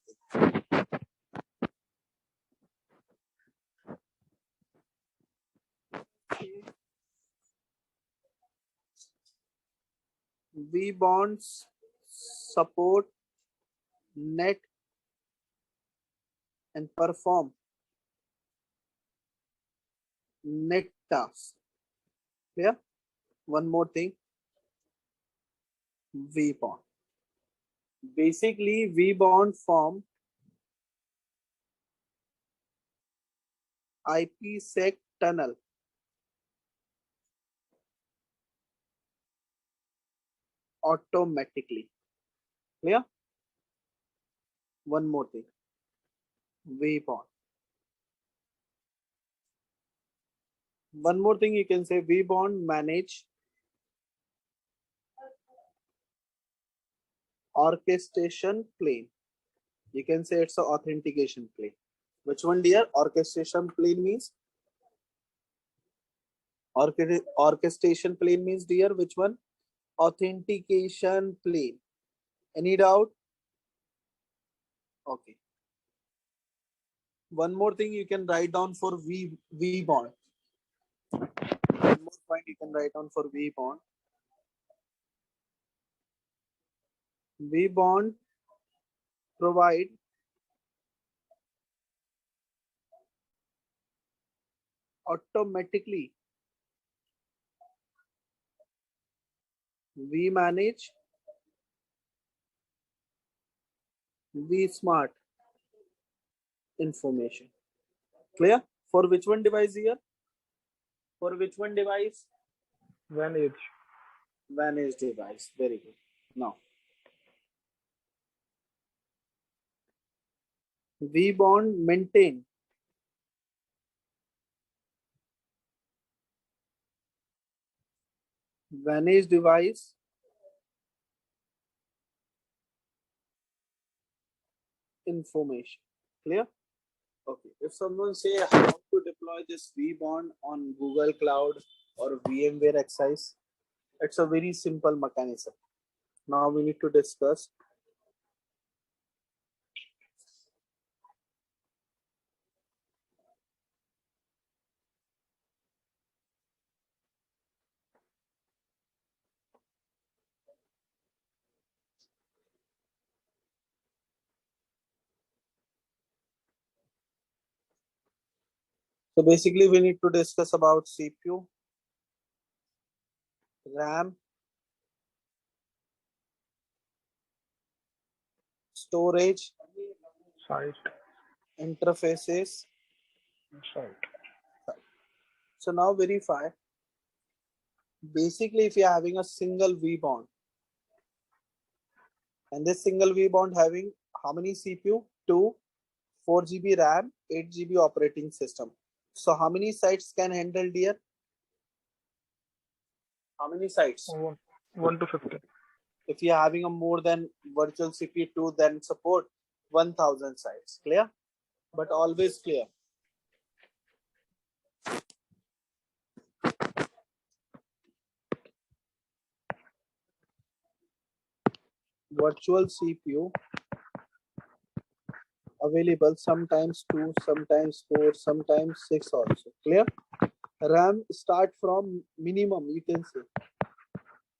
vBonds support net and perform net tasks. Clear? One more thing. vBond. Basically, vBond form IPsec tunnel. Automatically. Clear? One more thing. vBond. One more thing you can say, vBond manage orchestration plane. You can say it's an authentication plane. Which one, dear? Orchestration plane means? Orchestration plane means, dear, which one? Authentication plane. Any doubt? Okay. One more thing you can write down for vBond. One more point you can write down for vBond. vBond provide automatically vManage, vSmart information. Clear? For which one device here? For which one device? Vantage. Vantage device. Very good. Now, vBond maintain Vantage device information. Clear? Okay. If someone say how to deploy this vBond on Google Cloud or VMware Access, it's a very simple mechanism. Now we need to discuss. So basically we need to discuss about CPU, RAM, storage, Site. interfaces. Site. So now verify. Basically, if you're having a single vBond, and this single vBond having how many CPU? 2, 4 GB RAM, 8 GB operating system. So how many sites can handle, dear? How many sites? 1 to 50. If you're having a more than virtual CPU 2, then support 1000 sites. Clear? But always clear. Virtual CPU available sometimes 2, sometimes 4, sometimes 6 also. Clear? RAM start from minimum, you can say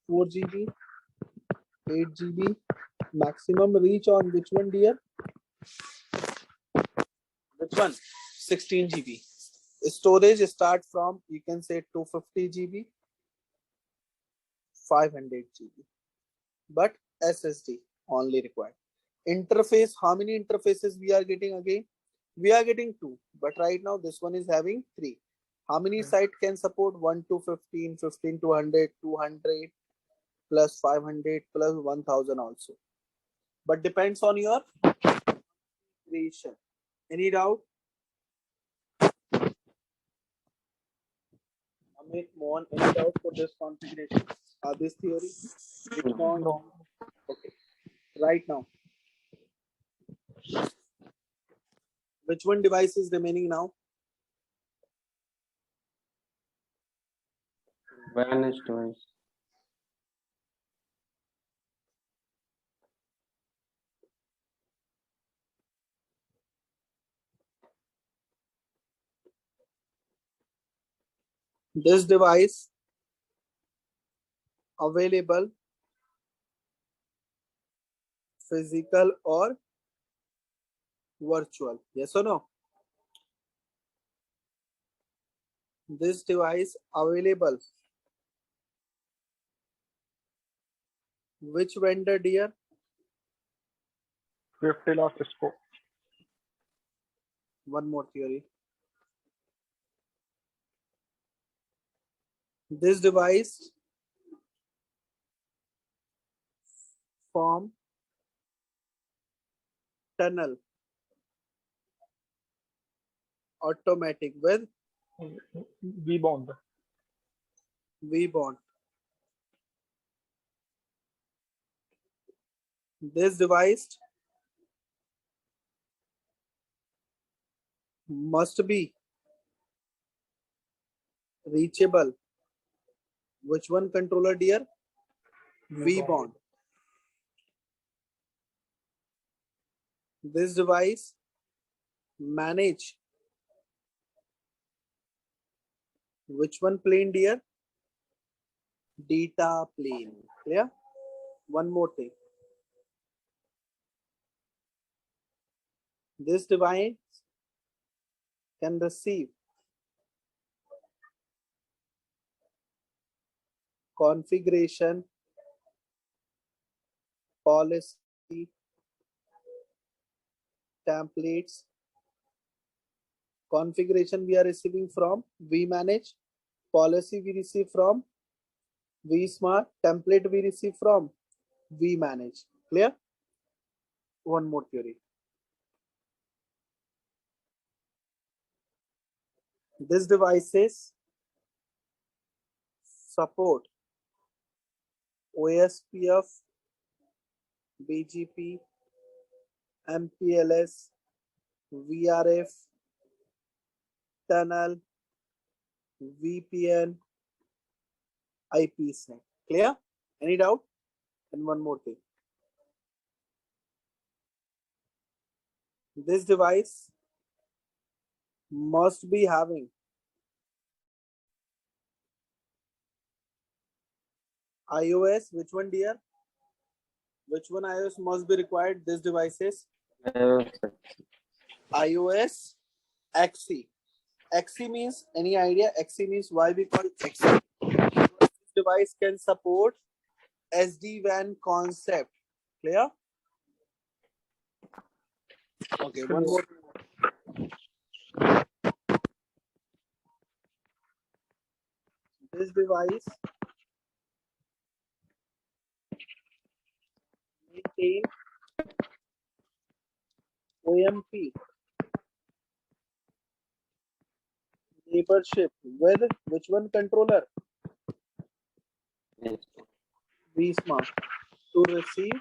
4 GB, 8 GB, maximum reach on which one, dear? Which one? 16 GB. Storage start from, you can say 250 GB, 500 GB. But SSD only required. Interface, how many interfaces we are getting again? We are getting 2, but right now this one is having 3. How many site can support? 1 to 15, 15 to 100, 200 plus 500 plus 1000 also. But depends on your creation. Any doubt? Amit, Mohan, any doubt for this configuration? This theory? Which one? No. Okay. Right now. Which one device is remaining now? Vanished device. This device available physical or virtual? Yes or no? This device available. Which vendor, dear? 50 last Cisco. One more theory. This device form tunnel automatic with V bond. V bond. This device must be reachable. Which one controller, dear? V bond. This device manage which one plane, dear? Data plane. Clear? One more thing. This device can receive configuration, policy, templates. Configuration we are receiving from vManage, policy we receive from vSmart, template we receive from vManage. Clear? One more theory. This devices support OSPF, BGP, MPLS, VRF, tunnel, VPN, IPsec. Clear? Any doubt? And one more thing. This device must be having iOS. Which one, dear? Which one iOS must be required? This devices iOS XE. XE means, any idea? XE means why we call XE? This device can support SD-WAN concept. Clear? Okay, one more. This device maintain OMP neighborship with which one controller? vSmart to receive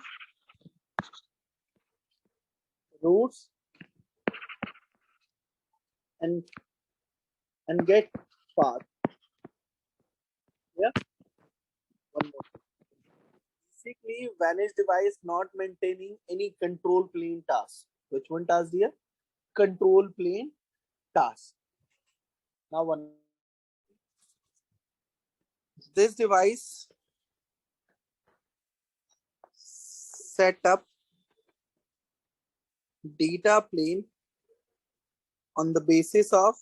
routes and get path. Yeah. One more. Basically, Vanish device not maintaining any control plane task. Which one task, dear? Control plane task. Now one. This device set up data plane on the basis of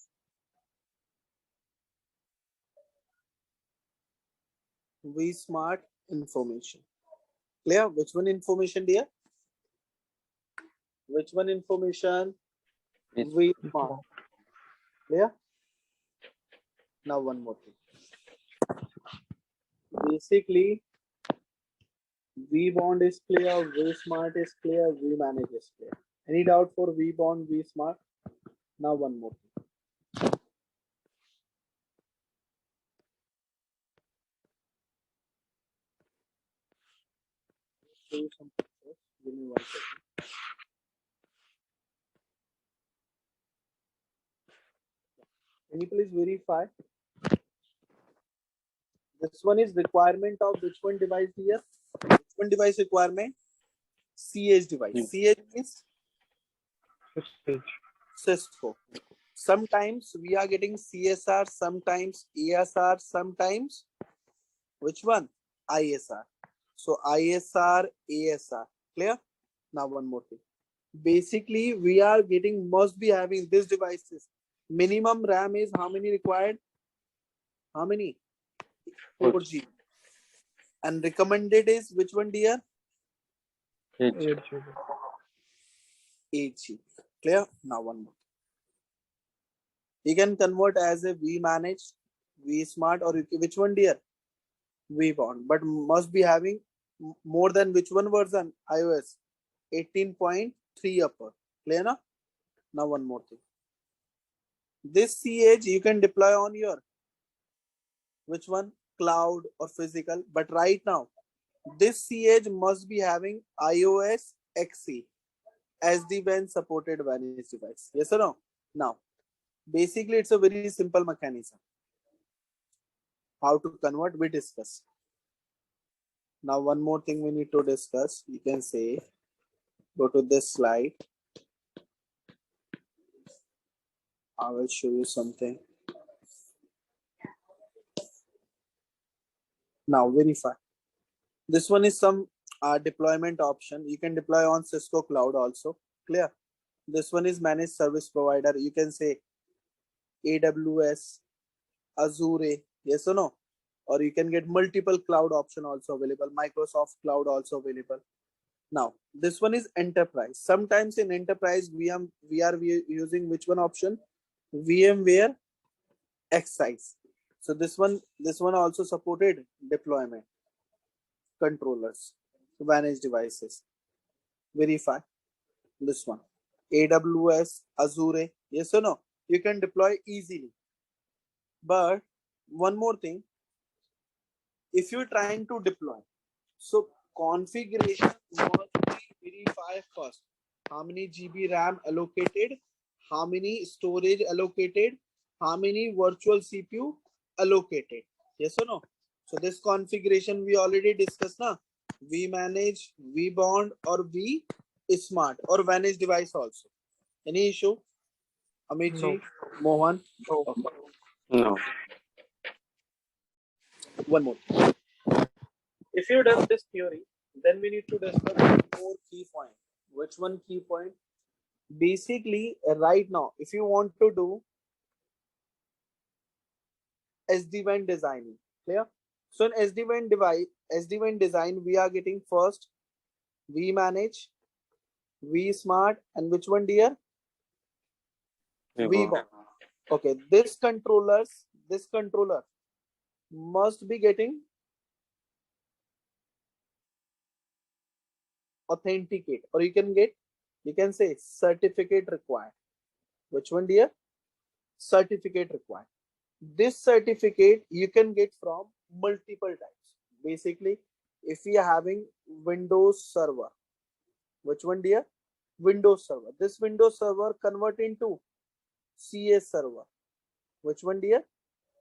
vSmart information. Clear? Which one information, dear? Which one information? vSmart. Clear? Now one more thing. Basically, vBond is clear, vSmart is clear, vManage is clear. Any doubt for vBond, vSmart? Now one more thing. Show you some pictures. Give me 1 second. Can you please verify? This one is requirement of which one device here? Which one device requirement? CH device. CH is Cisco. Sometimes we are getting CSR, sometimes ASR, sometimes which one? ISR. So ISR, ASR. Clear? Now one more thing. Basically, we are getting, must be having these devices. Minimum RAM is how many required? How many? 4G. And recommended is which one, dear? 8. 8G. Clear? Now one more. You can convert as a vManage, vSmart, or which one, dear? vBond. But must be having more than which one version? iOS 18.3 upper. Clear na? Now one more thing. This CH you can deploy on your which one? Cloud or physical. But right now, this CH must be having iOS XE as the when supported Vantage device. Yes or no? Now, basically, it's a very simple mechanism. How to convert, we discuss. Now, one more thing we need to discuss. You can say, go to this slide. I will show you something. Now, verify. This one is some deployment option. You can deploy on Cisco Cloud also. Clear? This one is managed service provider. You can say AWS, Azure, yes or no? Or you can get multiple cloud option also available. Microsoft Cloud also available. Now, this one is enterprise. Sometimes in enterprise, we are using which one option? VMware X-Size. So this one also supported deployment. Controllers, managed devices. Verify this one. AWS, Azure, yes or no? You can deploy easily. But one more thing, if you're trying to deploy, so configuration must be verified first. How many GB RAM allocated? How many storage allocated? How many virtual CPU allocated? Yes or no? So this configuration we already discussed now. vManage, vBond, or vSmart, or managed device also. Any issue? Amit ji, Mohan? Okay. No. One more. If you done this theory, then we need to discuss one more key point. Which one key point? Basically, right now, if you want to do SD-WAN designing, clear? So in SD-WAN design, we are getting first vManage, vSmart, and which one, dear? vBond. Okay, this controller must be getting authenticate, or you can say certificate required. Which one, dear? Certificate required. This certificate you can get from multiple types. Basically, if we are having Windows server, which one, dear? Windows server. This Windows server convert into CS server. Which one, dear?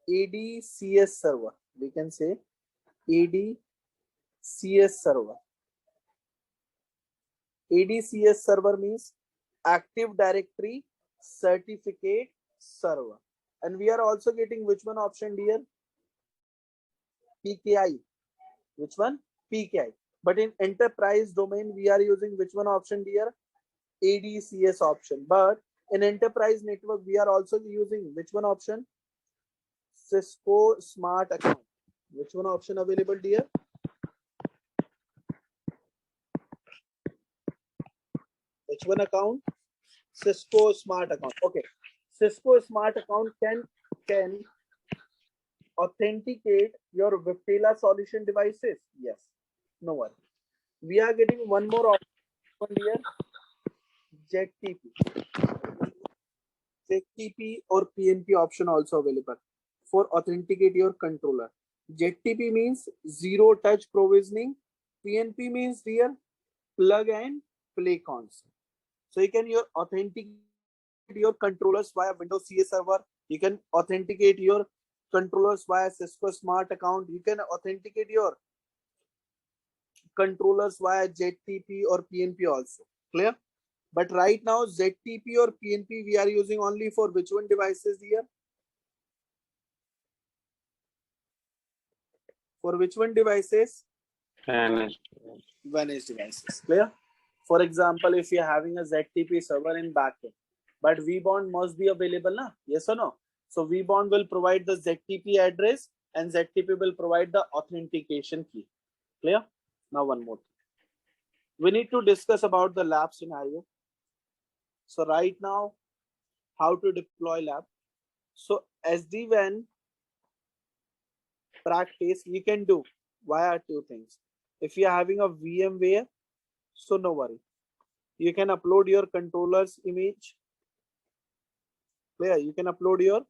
ADCS server. We can say ADCS server. ADCS server means Active Directory Certificate Server. And we are also getting which one option, dear? PKI. Which one? PKI. But in enterprise domain, we are using which one option, dear? ADCS option. But in enterprise network, we are also using which one option? Cisco Smart Account. Which one option available, dear? Which one account? Cisco Smart Account. Okay. Cisco Smart Account can authenticate your Viptela solution devices. Yes. No one. We are getting one more option here. ZTP or PNP option also available for authenticate your controller. ZTP means zero touch provisioning. PNP means real plug and play concept. So you can authenticate your controllers via Windows CA server. You can authenticate your controllers via Cisco Smart Account. You can authenticate your controllers via ZTP or PNP also. Clear? But right now, ZTP or PNP, we are using only for which one devices here? For which one devices? Managed devices. Clear? For example, if you're having a ZTP server in backend, but vBond must be available, na? Yes or no? So vBond will provide the ZTP address and ZTP will provide the authentication key. Clear? Now one more thing. We need to discuss about the lab scenario. So right now, how to deploy lab. So SD-WAN practice you can do via two things. If you are having a VMware, so no worry. You can upload your controller's image. Clear? You can upload your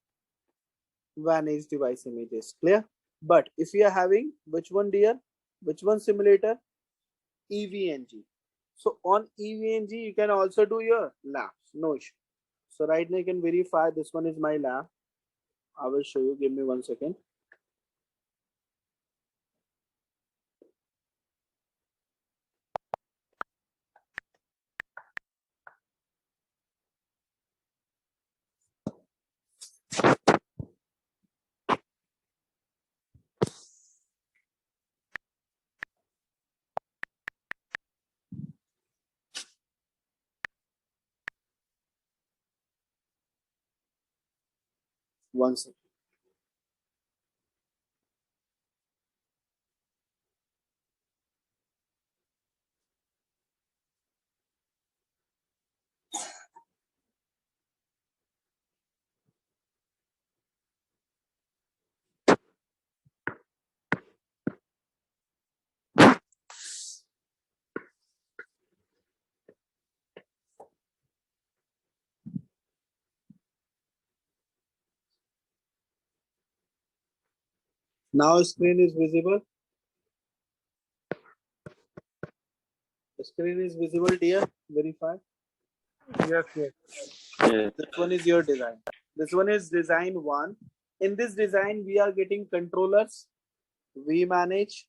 managed device images. Clear? But if you are having which one, dear? Which one simulator? EVNG. So on EVNG, you can also do your labs. No issue. So right now you can verify this one is my lab. I will show you. Give me 1 second. One second. Now screen is visible. The screen is visible, dear. Verify. Yes. This one is your design. This one is design 1. In this design, we are getting controllers, vManage,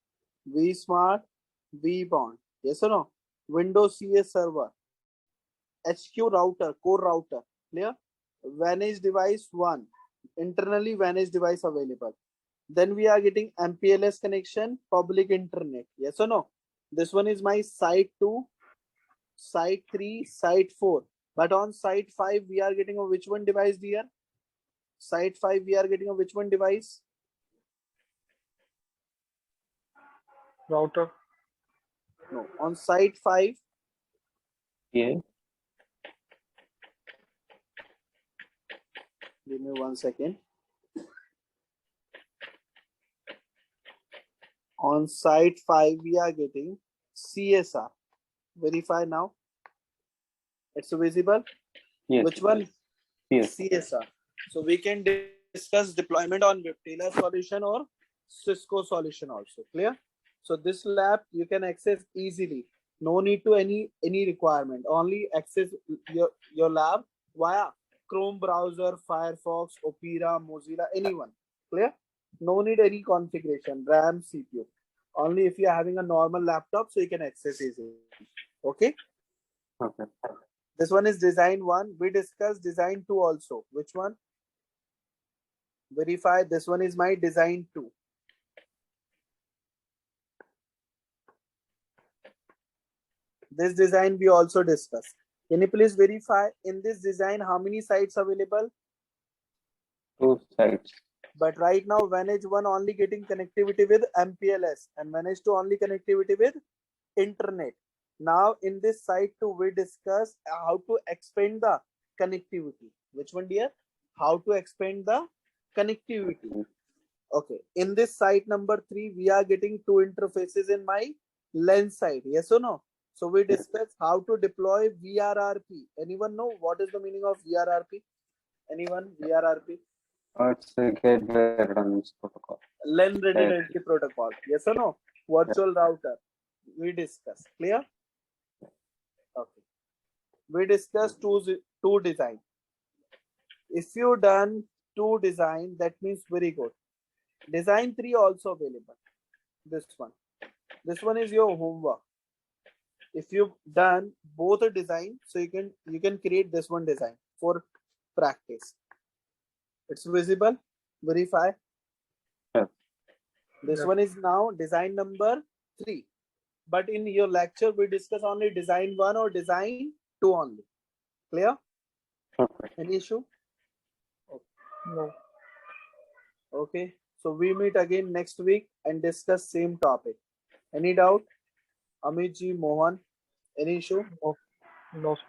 vSmart, vBond. Yes or no? Windows CA server, HQ router, core router. Clear? Manage device 1. Internally managed device available. Then we are getting MPLS connection, public internet. Yes or no? This one is my site 2, site 3, site 4. But on site 5, we are getting a which one device, dear? Site 5, we are getting a which one device? Router. No. On site 5. Yeah. Give me 1 second. On site 5, we are getting CSR. Verify now. It's visible. Yes. Which one? Yes. CSR. So we can discuss deployment on Viptela solution or Cisco solution also. Clear? So this lab you can access easily. No need to any requirement. Only access your lab via Chrome browser, Firefox, Opera, Mozilla, anyone. Clear? No need any configuration, RAM, CPU. Only if you are having a normal laptop, so you can access easily. Okay? Okay. This one is design 1. We discussed design 2 also. Which one? Verify. This one is my design 2. This design we also discussed. Can you please verify in this design how many sites available? 2 sites. But right now Manage 1 only getting connectivity with MPLS and Manage 2 only connectivity with internet. Now in this site 2, we discuss how to expand the connectivity. Which one, dear? How to expand the connectivity. Okay. In this site number 3, we are getting 2 interfaces in my lens side. Yes or no? So we discuss how to deploy VRRP. Anyone know what is the meaning of VRRP? Anyone? VRRP? It's a gateway redundancy protocol. LAN redundancy protocol. Yes or no? Virtual router. We discuss. Clear? Okay. We discussed two design. If you done 2 design, that means very good. Design 3 also available. This one. This one is your homework. If you've done both a design, so you can create this one design for practice. It's visible. Verify. Yeah. This one is now design number 3. But in your lecture, we discuss only design 1 or design 2 only. Clear? Okay. Any issue? No. Okay. So we meet again next week and discuss same topic. Any doubt? Amit ji, Mohan, any issue? No, sir.